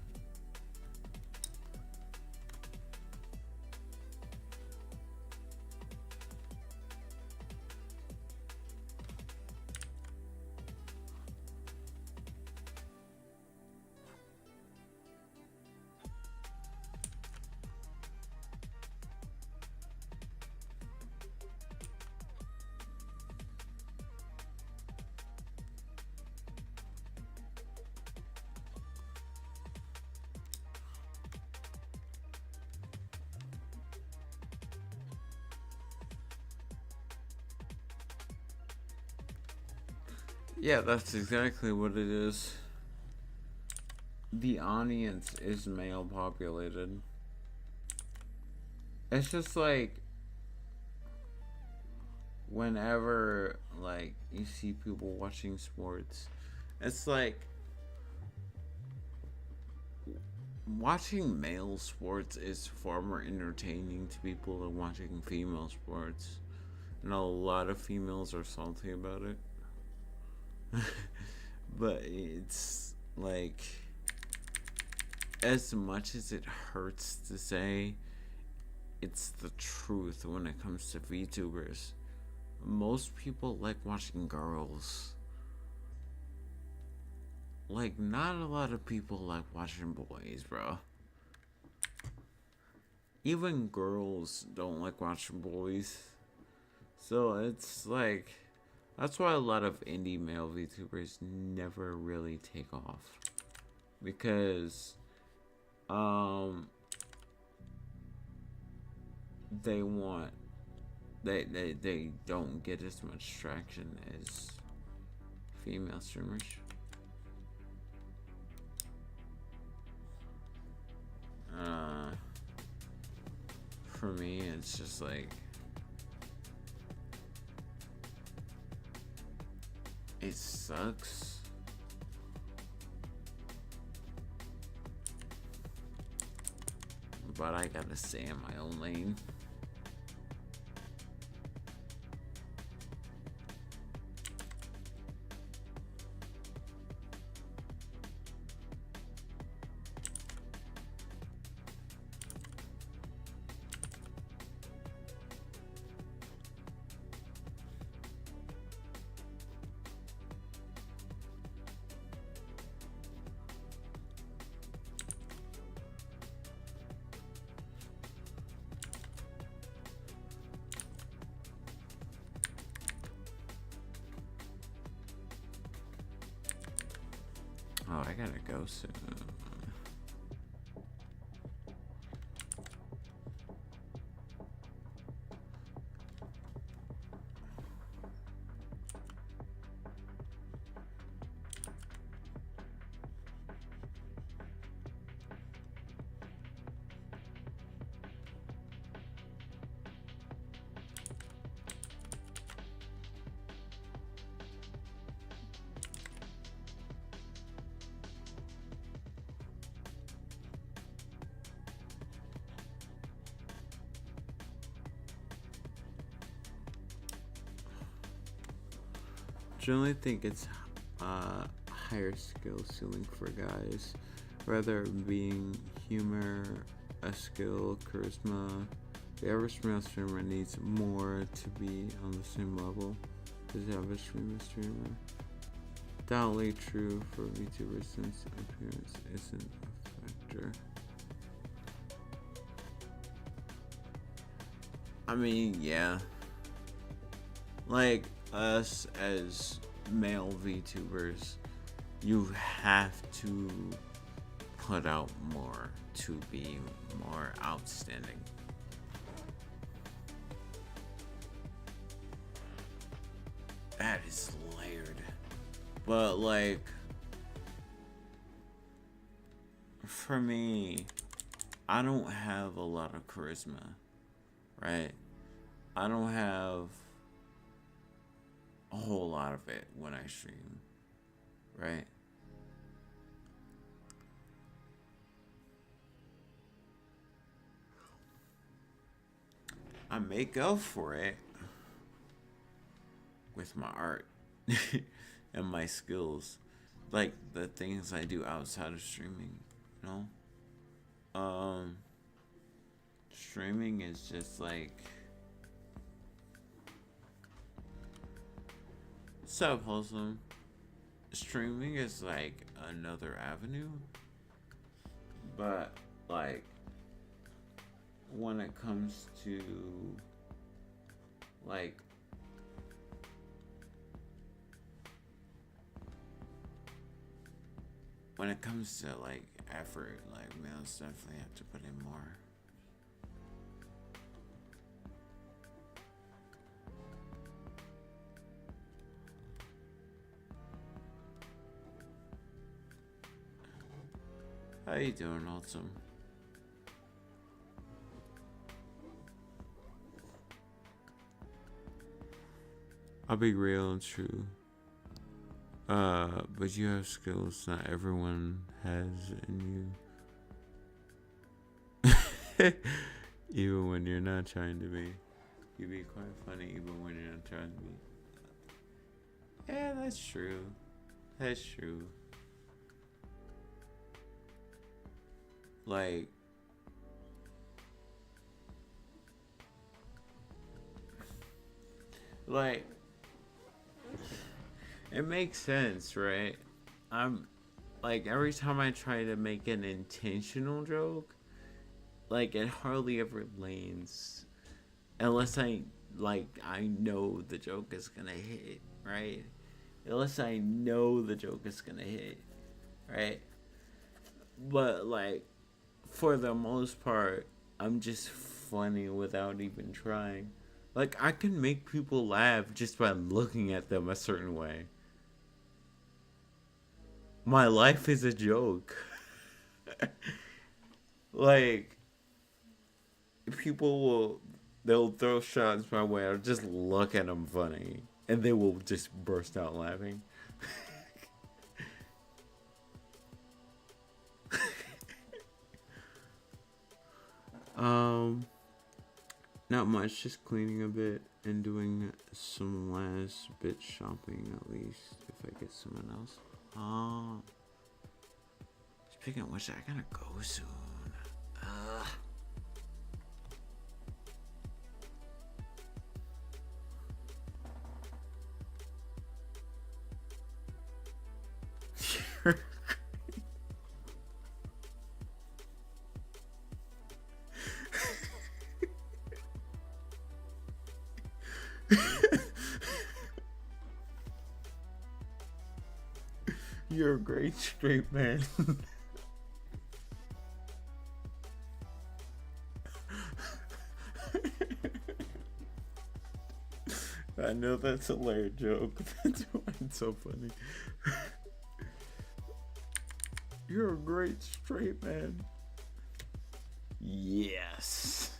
Yeah, that's exactly what it is. The audience is male populated. It's just like whenever like you see people watching sports, it's like watching male sports is far more entertaining to people than watching female sports. And a lot of females are salty about it. But it's like, as much as it hurts to say, it's the truth when it comes to VTubers. Most people like watching girls. Like, not a lot of people like watching boys, bro. Even girls don't like watching boys. So it's like, That's why a lot of indie male VTubers never really take off. Because they want they don't get as much traction as female streamers. For me, it's just like it sucks. But I gotta stay in my own lane. Oh, I gotta go soon. Generally think it's higher skill ceiling for guys, rather being humor, a skill, charisma. The average male streamer needs more to be on the same level as the average female streamer. Doubtly true for VTubers since appearance isn't a factor. I mean, yeah. Like us as male VTubers, you have to put out more to be more outstanding. That is layered. But like, for me, I don't have a lot of charisma, right? I don't have a whole lot of it when I stream, right? I make up for it with my art and my skills, like the things I do outside of streaming, you know? Streaming is just like so wholesome. Streaming is like another avenue, but like when it comes to like effort, like males definitely have to put in more. How you doing, Awesome? I'll be real and true. But you have skills not everyone has in you. Even when you're not trying to be. You be quite funny even when you're not trying to be. Yeah, that's true. That's true. Like, it makes sense, right? I'm like, every time I try to make an intentional joke, like it hardly ever lands unless I know the joke is gonna hit, right? Unless I know the joke is gonna hit, right? But like, for the most part, I'm just funny without even trying. Like, I can make people laugh just by looking at them a certain way. My life is a joke. Like, people they'll throw shots my way. I'll just look at them funny, and they will just burst out laughing. Not much, just cleaning a bit and doing some last bit shopping at least if I get someone else. Speaking of which, I gotta go soon. You're a great straight man. I know that's a layered joke. That's why it's so funny. You're a great straight man. Yes.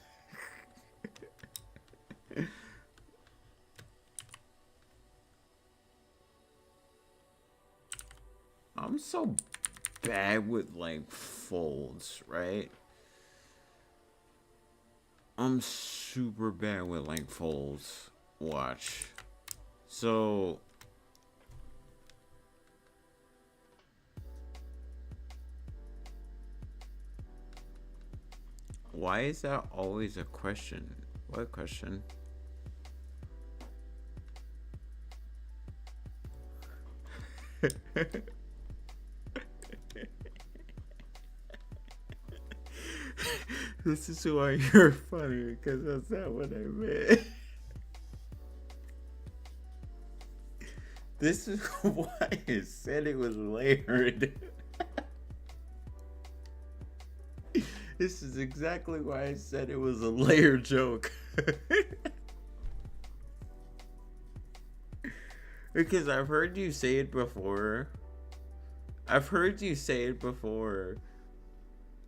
I'm so bad with like folds, right? I'm super bad with like folds. Watch. So why is that always a question? What question? This is why you're funny, because that's not what I meant. This is why I said it was layered. This is exactly why I said it was a layered joke. Because I've heard you say it before.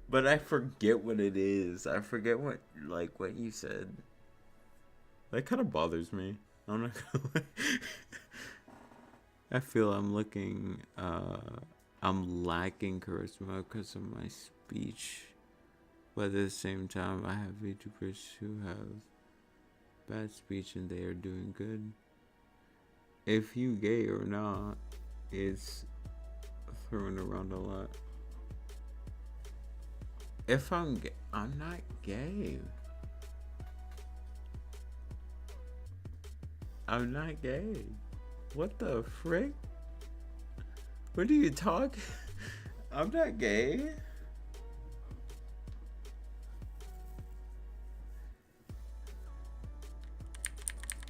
But I forget what it is. I forget what you said. That kind of bothers me. I'm not gonna lie. I feel I'm lacking charisma because of my speech. But at the same time, I have YouTubers who have bad speech and they are doing good. If you gay or not, it's thrown around a lot. If I'm gay, I'm not gay. I'm not gay. What the frick? What are you talking? I'm not gay.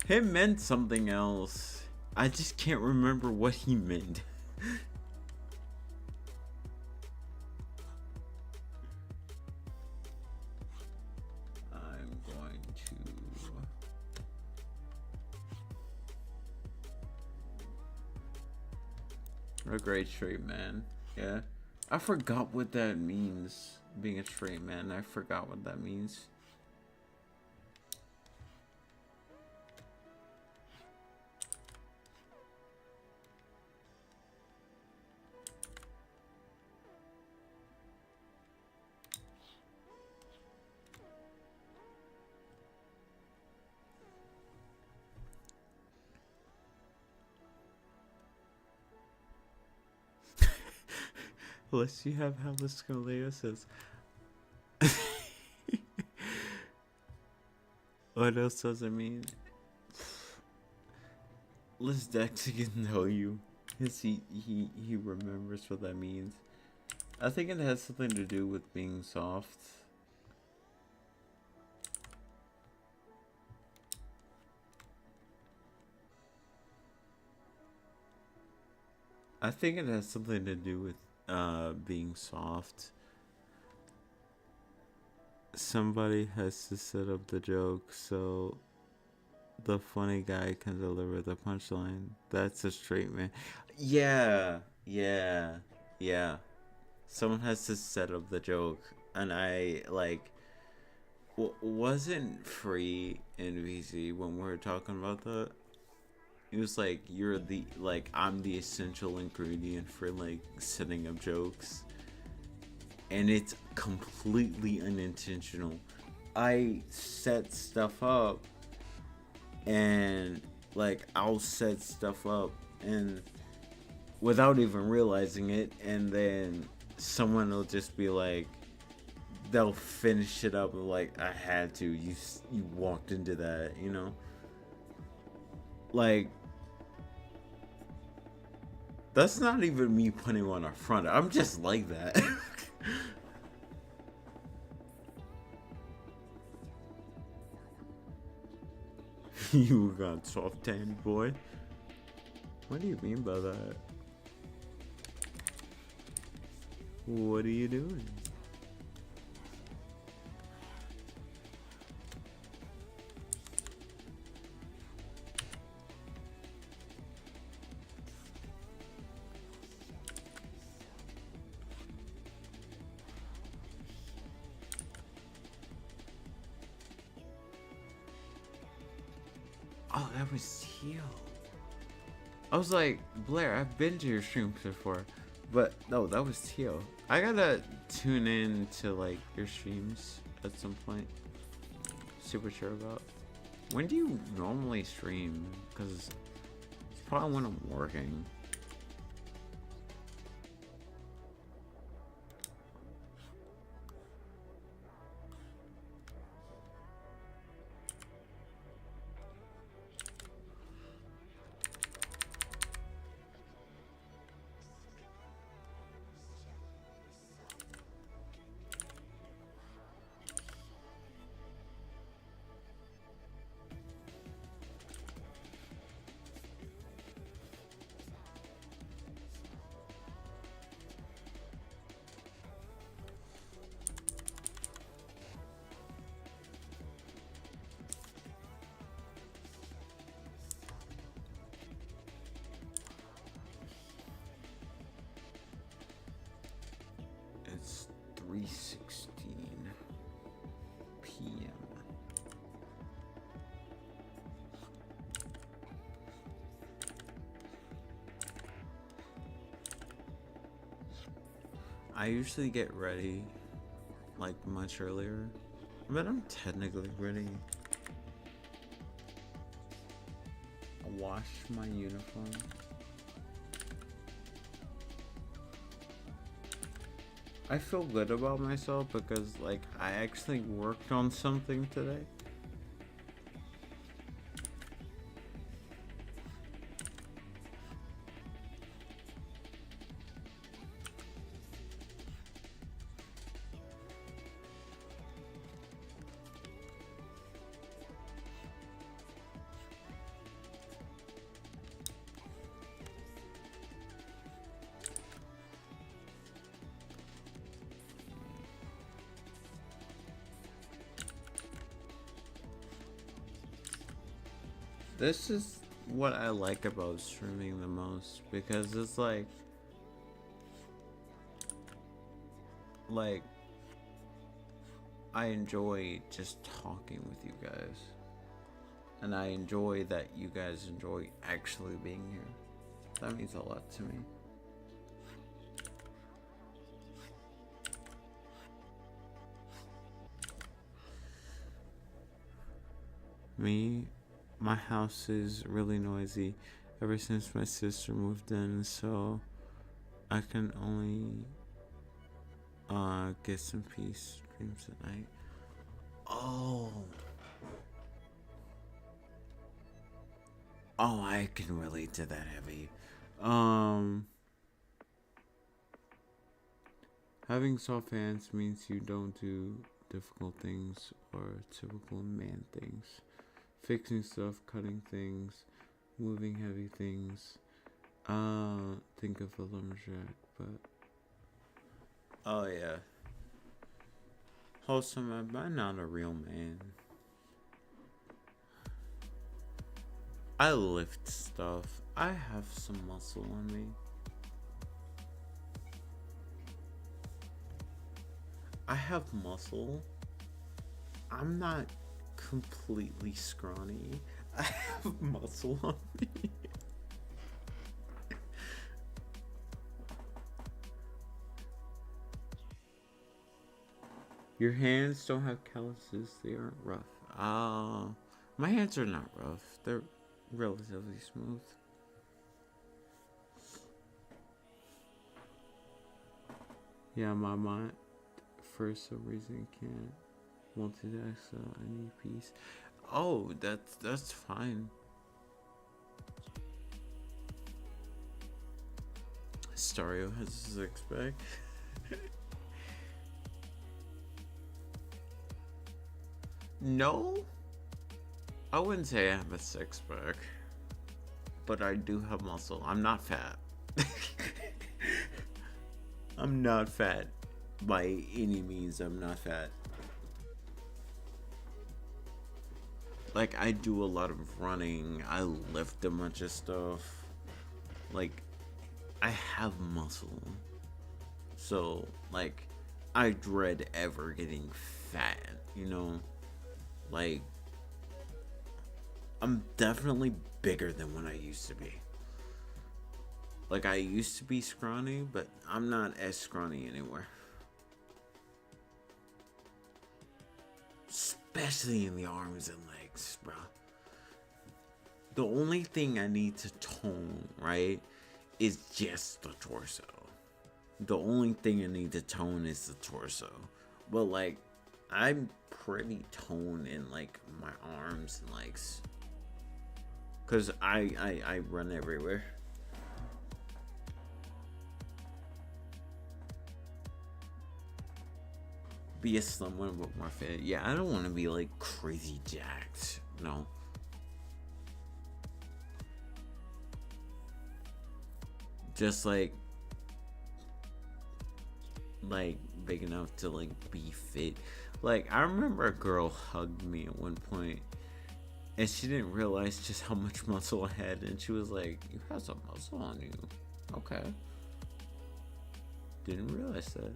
He meant something else. I just can't remember what he meant. I'm going to... A great straight man. Yeah. I forgot what that means. Being a straight man. I forgot what that means. Unless you have Hellas scoliosis. What else does it mean? Let's Dex can tell you. Because he remembers what that means. I think it has something to do with being soft. I think it has something to do with being soft. Somebody has to set up the joke so the funny guy can deliver the punchline. That's a straight man. Yeah, yeah, yeah. Someone has to set up the joke, and I like wasn't free in VC when we were talking about that. It was like you're the like I'm the essential ingredient for like setting up jokes, and it's completely unintentional. I set stuff up, and like I'll set stuff up and without even realizing it, and then someone will just be like, they'll finish it up like I had to. You walked into that, you know. Like that's not even me putting on a front. I'm just like that. You got soft tan, boy. What do you mean by that? What are you doing? Oh, that was Teal. I was like, Blair, I've been to your streams before. But no, that was Teal. I gotta tune in to like your streams at some point. Super sure about. When do you normally stream? Because it's probably when I'm working. It's 3:16 p.m. I usually get ready like much earlier. I mean, I'm technically ready. I wash my uniform. I feel good about myself because like I actually worked on something today. This is what I like about streaming the most because it's like I enjoy just talking with you guys. And I enjoy that you guys enjoy actually being here. That means a lot to me. My house is really noisy ever since my sister moved in, so I can only get some peace streams at night. Oh, I can relate to that heavy. Having soft hands means you don't do difficult things or typical man things. Fixing stuff, cutting things, moving heavy things, Think of a lumberjack, but oh yeah, wholesome. I'm not a real man. I lift stuff. I have some muscle on me. I have muscle. I'm not completely scrawny. I have muscle on me. Your hands don't have calluses. They aren't rough. My hands are not rough. They're relatively smooth. Yeah, my mind for some reason can't multitask any piece. Oh, that's fine. Stario has a six-pack. No, I wouldn't say I have a six-pack, but I do have muscle. I'm not fat. I'm not fat by any means. I'm not fat. Like, I do a lot of running. I lift a bunch of stuff. Like, I have muscle. So, like, I dread ever getting fat, you know? Like, I'm definitely bigger than what I used to be. Like, I used to be scrawny, but I'm not as scrawny anymore. Especially in the arms and legs, bro. The only thing I need to tone, right, is just the torso. The only thing I need to tone is the torso. But, like, I'm pretty toned in, like, my arms and legs. Because I run everywhere. Be a slim one, but more fit. Yeah, I don't want to be, like, crazy jacked. No. Just, like, big enough to, like, be fit. Like, I remember a girl hugged me at one point, and she didn't realize just how much muscle I had, and she was like, "You have some muscle on you." Okay. Didn't realize that.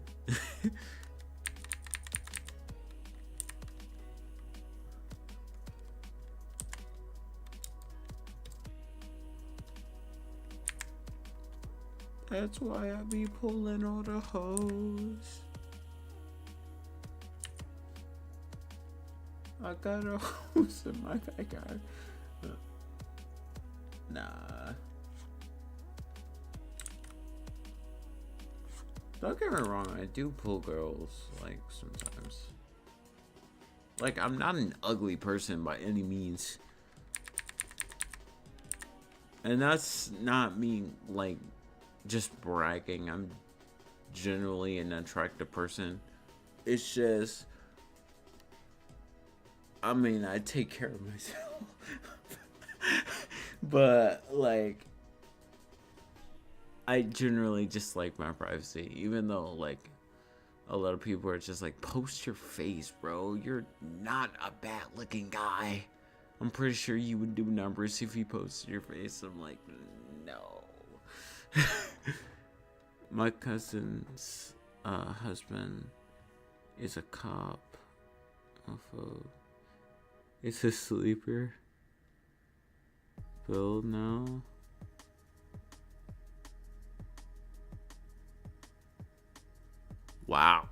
That's why I be pulling all the hoes. I got a hose in my backyard. Nah. Don't get me wrong, I do pull girls, like, sometimes. Like, I'm not an ugly person by any means. And that's not me, like, just bragging. I'm generally an attractive person. It's just, I mean, I take care of myself. But, like, I generally just like my privacy. Even though, like, a lot of people are just like, post your face, bro. You're not a bad looking guy. I'm pretty sure you would do numbers if you posted your face. I'm like, no. My cousin's husband is a cop. It's a sleeper. Bill now. Wow.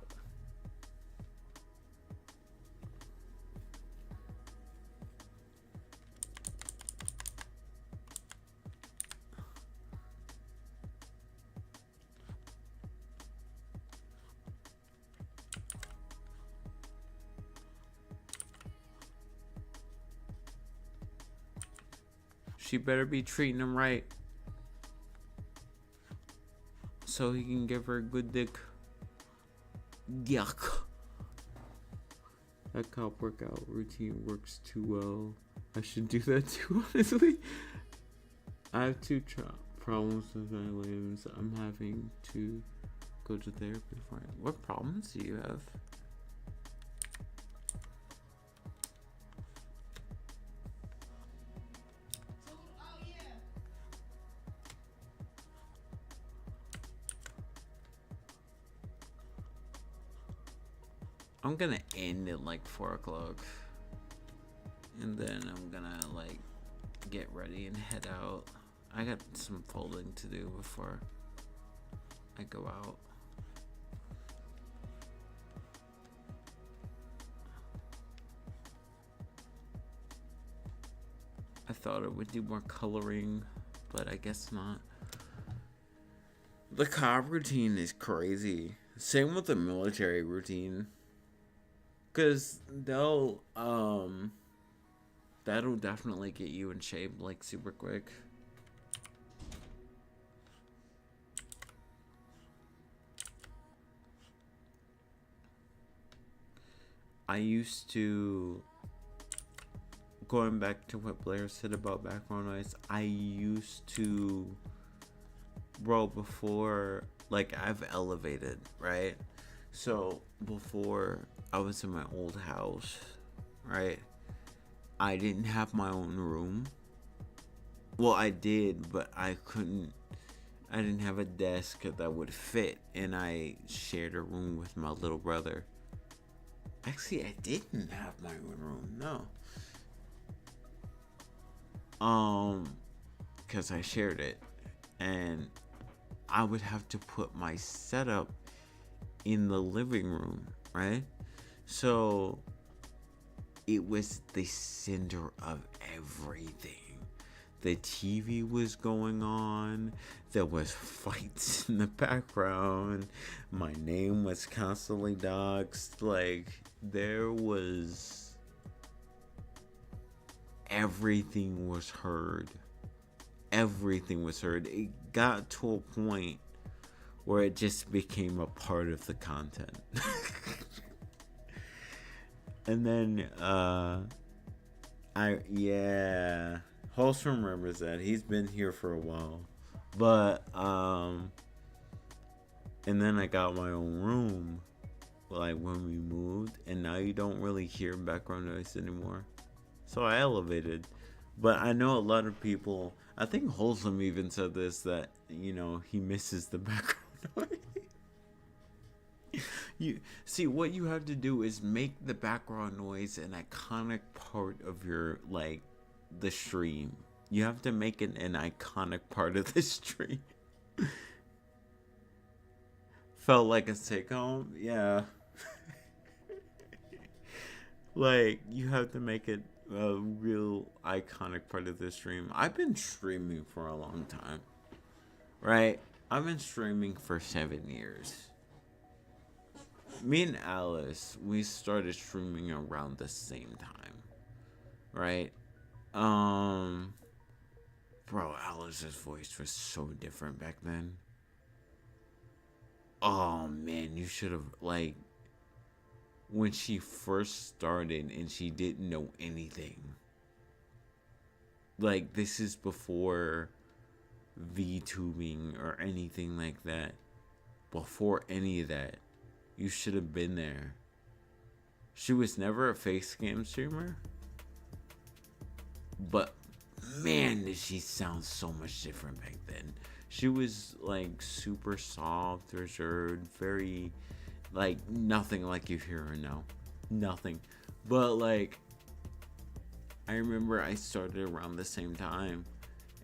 She better be treating him right, so he can give her a good dick. Yuck. That cop workout routine works too well. I should do that too, honestly. I have 2 Problems with my limbs. I'm having to go to therapy for it. What problems do you have? I'm gonna end at like 4 o'clock. And then I'm gonna like get ready and head out. I got some folding to do before I go out. I thought it would do more coloring, but I guess not. The cop routine is crazy. Same with the military routine. Cause that'll definitely get you in shape like super quick. I used to, going back to what Blair said about background noise, I used to, bro, before, like, I've elevated, right? So before I was in my old house, right, I didn't have my own room. Well, I did, but I didn't have a desk that would fit, and I shared a room with my little brother. Actually, I didn't have my own room, no. Because I shared it, and I would have to put my setup in the living room, right? So it was the center of everything. The TV was going on. There was fights in the background. My name was constantly doxxed. Like, there was... everything was heard. Everything was heard. It got to a point where it just became a part of the content. And then, Hulse remembers that. He's been here for a while. But, and then I got my own room, like, when we moved. And now you don't really hear background noise anymore. So I elevated. But I know a lot of people, I think Wholesome even said this, that, you know, he misses the background noise. You see, what you have to do is make the background noise an iconic part of your, like, the stream. You have to make it an iconic part of the stream. Felt like a sitcom? Yeah. Like, you have to make it a real iconic part of the stream. I've been streaming for a long time, right? I've been streaming for 7 years. Me and Alice, we started streaming around the same time, right? Bro, Alice's voice was so different back then. Oh man, you should have, like, when she first started and she didn't know anything. Like, this is before VTubing or anything like that. Before any of that. You should have been there. She was never a face cam streamer. But man, did she sound so much different back then. She was like super soft, reserved, very, like, nothing like you hear her now. Nothing. But like, I remember I started around the same time,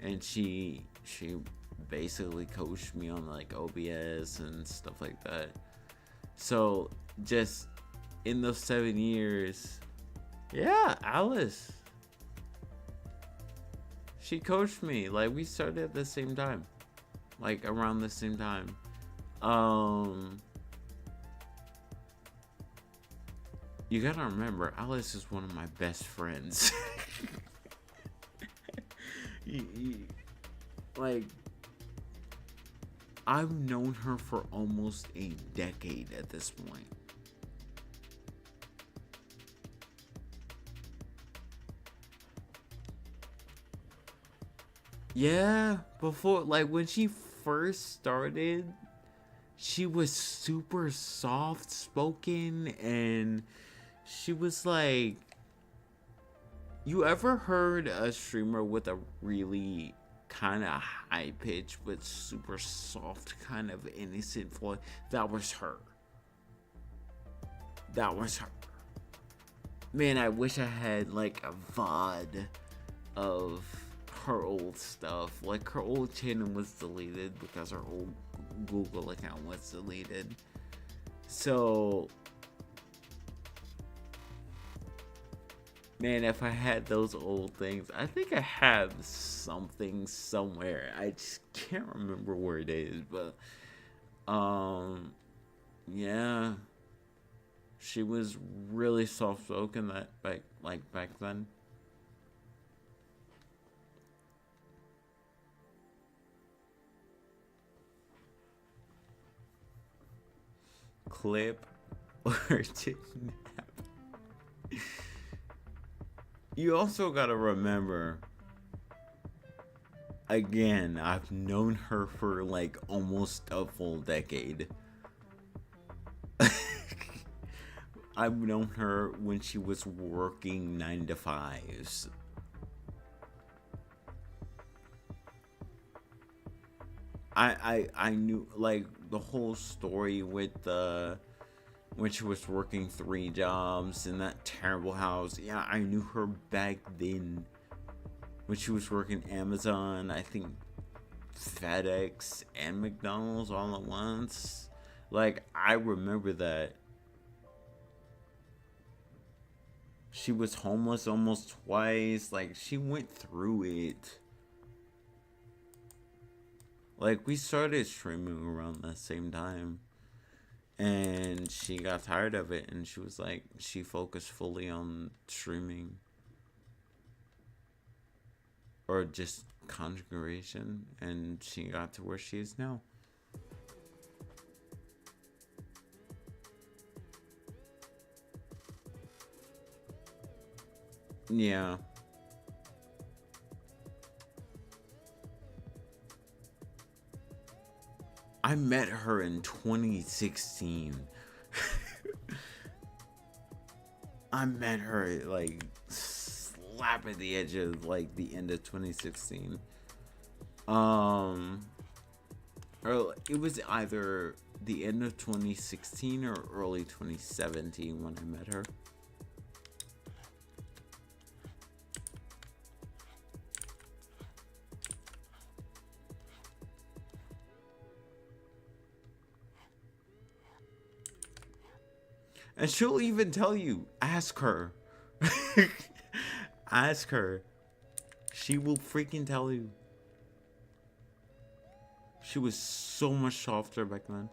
and she basically coached me on like OBS and stuff like that. So just in those 7 years, yeah, Alice, she coached me. Like, we started at the same time, like around the same time. You gotta remember, Alice is one of my best friends. Like, I've known her for almost a decade at this point. Yeah, before, like, when she first started, she was super soft spoken, and she was like, you ever heard a streamer with a really kind of high pitch but super soft, kind of innocent voice? That was her. That was her. Man, I wish I had like a VOD of her old stuff. Like, her old channel was deleted because her old Google account was deleted. So, man, if I had those old things, I think I have something somewhere. I just can't remember where it is, but yeah, she was really soft spoken that back then. Clip or didn't happen. You also gotta remember, again, I've known her for like almost a full decade. I've known her when she was working 9 to 5s. I knew like the whole story with the when she was working 3 jobs in that terrible house. Yeah, I knew her back then when she was working Amazon, I think FedEx and McDonald's all at once. Like, I remember that. She was homeless almost twice. Like, she went through it. Like, we started streaming around the same time. And she got tired of it. And she was like, she focused fully on streaming. Or just content creation. And she got to where she is now. Yeah. I met her in 2016. I met her like slap at the edge of like the end of 2016. Or it was either the end of 2016 or early 2017 when I met her. And she'll even tell you, ask her. Ask her. She will freaking tell you. She was so much softer back then.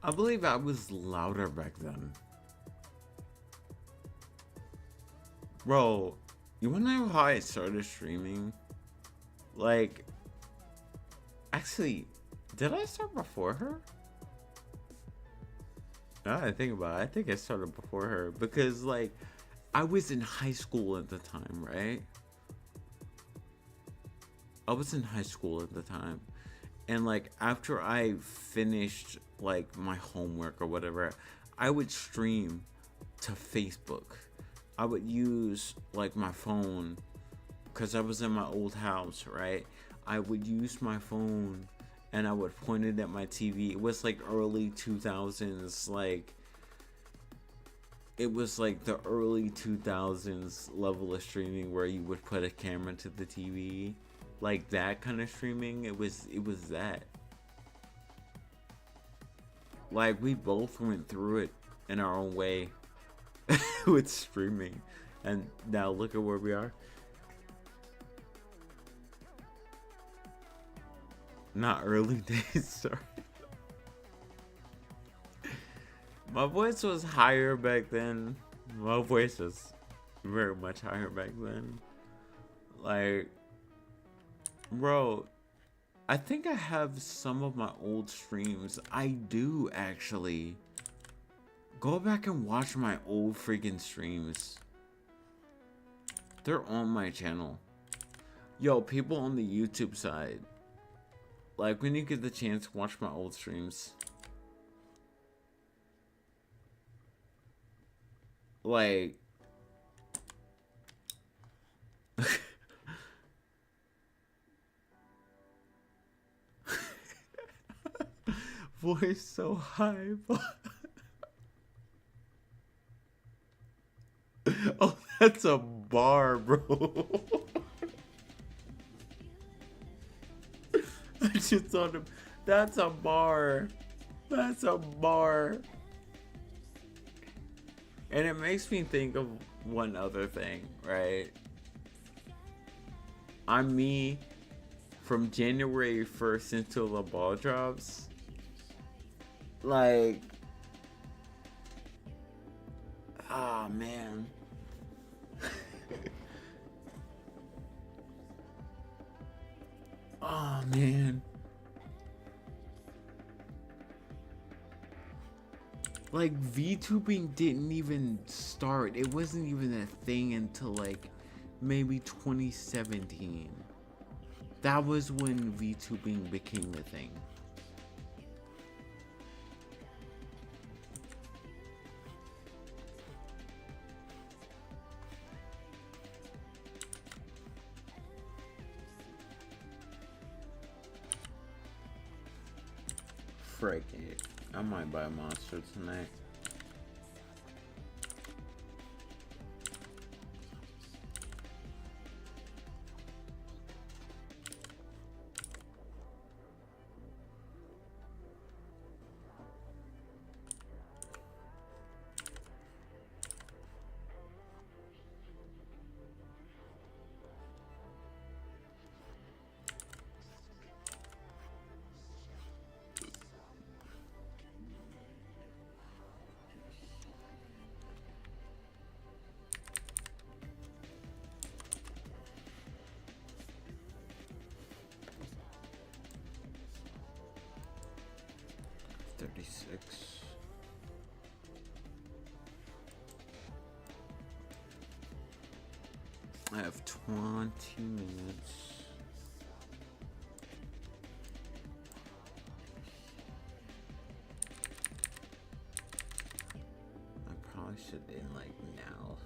I believe I was louder back then. Bro, you wanna know how I started streaming? Like, actually, did I start before her? Now that I think about it, I think I started before her because, like, I was in high school at the time, right? I was in high school at the time. And, like, after I finished, like, my homework or whatever, I would stream to Facebook. I would use, like, my phone because I was in my old house, right? I would use my phone and I would point it at my TV. It was like early 2000s, like it was like the early 2000s level of streaming where you would put a camera to the TV, like that kind of streaming. It was that. Like, we both went through it in our own way with streaming, and now look at where we are. Not early days, sorry. My voice was higher back then. My voice was very much higher back then. Like, bro, I think I have some of my old streams. I do actually. Go back and watch my old freaking streams. They're on my channel. Yo, people on the YouTube side. Like, when you get the chance, watch my old streams. Like... Voice so high. Oh, that's a bar, bro. I just thought of, that's a bar. That's a bar. And it makes me think of one other thing, right? I'm me from January 1st until the ball drops. Like, ah, man. Oh, man. Like, VTubing didn't even start. It wasn't even a thing until, like, maybe 2017. That was when VTubing became a thing. Frick it. I might buy a Monster tonight. I have 20 minutes. I probably should end like now.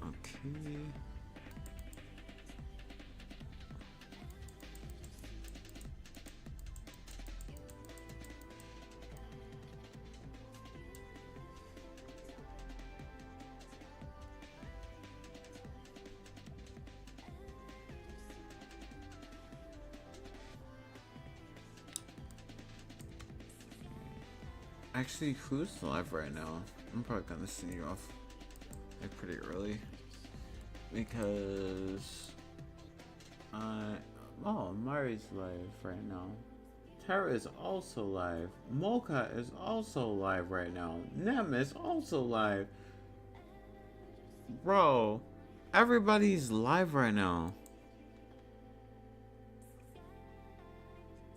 Okay. Actually, who's live right now? I'm probably gonna see you off like pretty early because oh, Mari's live right now. Tara is also live. Mocha is also live right now. Nem is also live. Bro, everybody's live right now.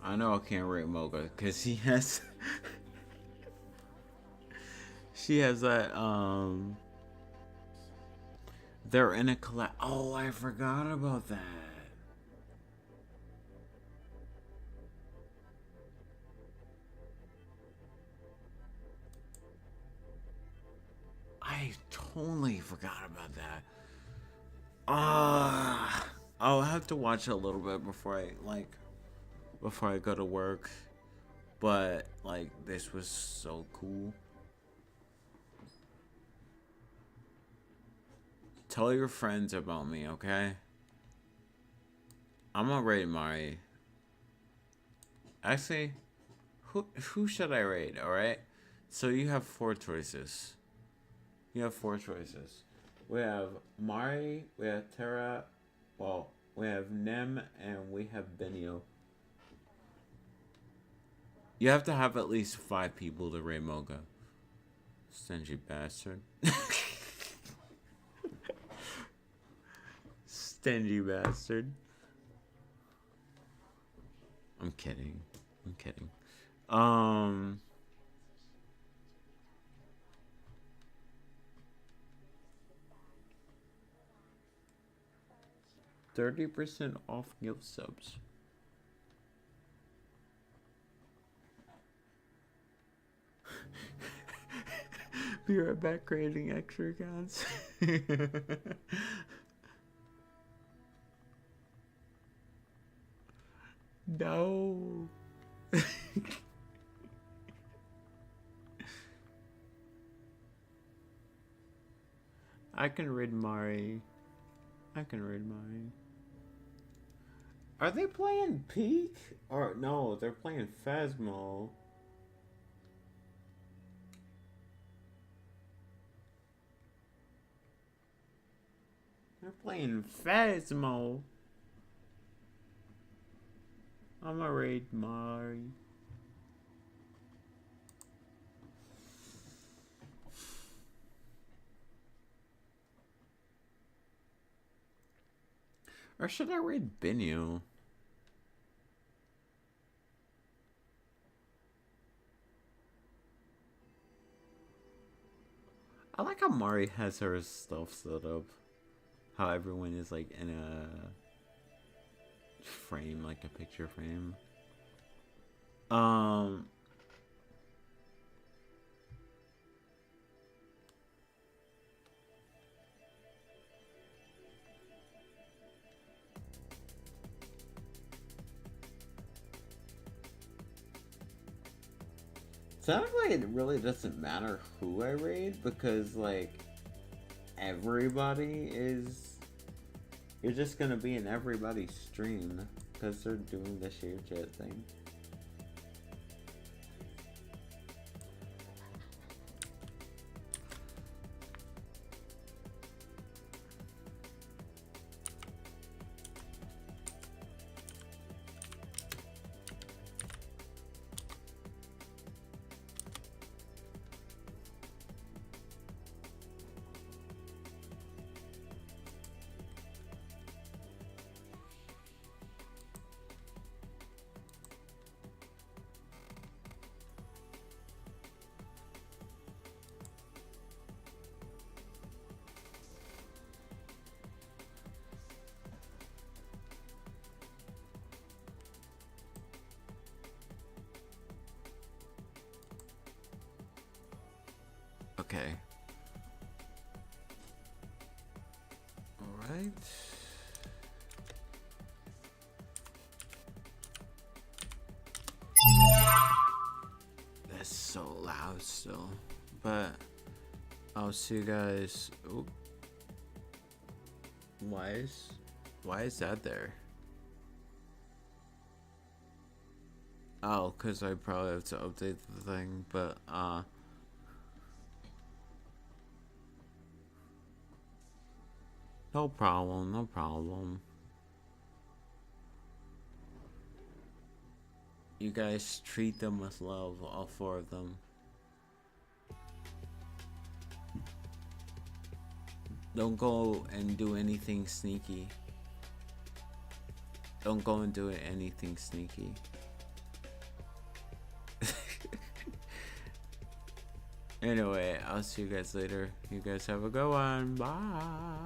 I know I can't rate Mocha because she has she has that they're in a collab. Oh, I forgot about that. I totally forgot about that. I'll have to watch it a little bit before I go to work. But like this was so cool. Tell your friends about me, okay? I'm gonna rate Mari. Actually, who should I rate? All right. So you have 4 choices. You have 4 choices. We have Mari, we have Terra, well, we have Nem, and we have Benio. You have to have at least 5 people to rate Mocha. Stingy bastard. Stingy bastard. I'm kidding. I'm kidding. 30% off gift subs. Be right back creating extra accounts. No. I can read Mari. I can read Mari. Are they playing Peak? Or no, they're playing Phasmo. They're playing Phasmo. I'ma raid Mari. Or should I raid Benio? I like how Mari has her stuff set up. How everyone is like in a frame, like a picture frame. Sounds like it really doesn't matter who I raid because like everybody is. You're just gonna be in everybody's stream because they're doing the share chat thing. Okay. Alright. That's so loud still. But I'll see you guys. Oop. Why is that there? Oh, cause I probably have to update the thing, but no problem, no problem. You guys treat them with love, all 4 of them. Don't go and do anything sneaky. Don't go and do anything sneaky. Anyway, I'll see you guys later. You guys have a good one. Bye.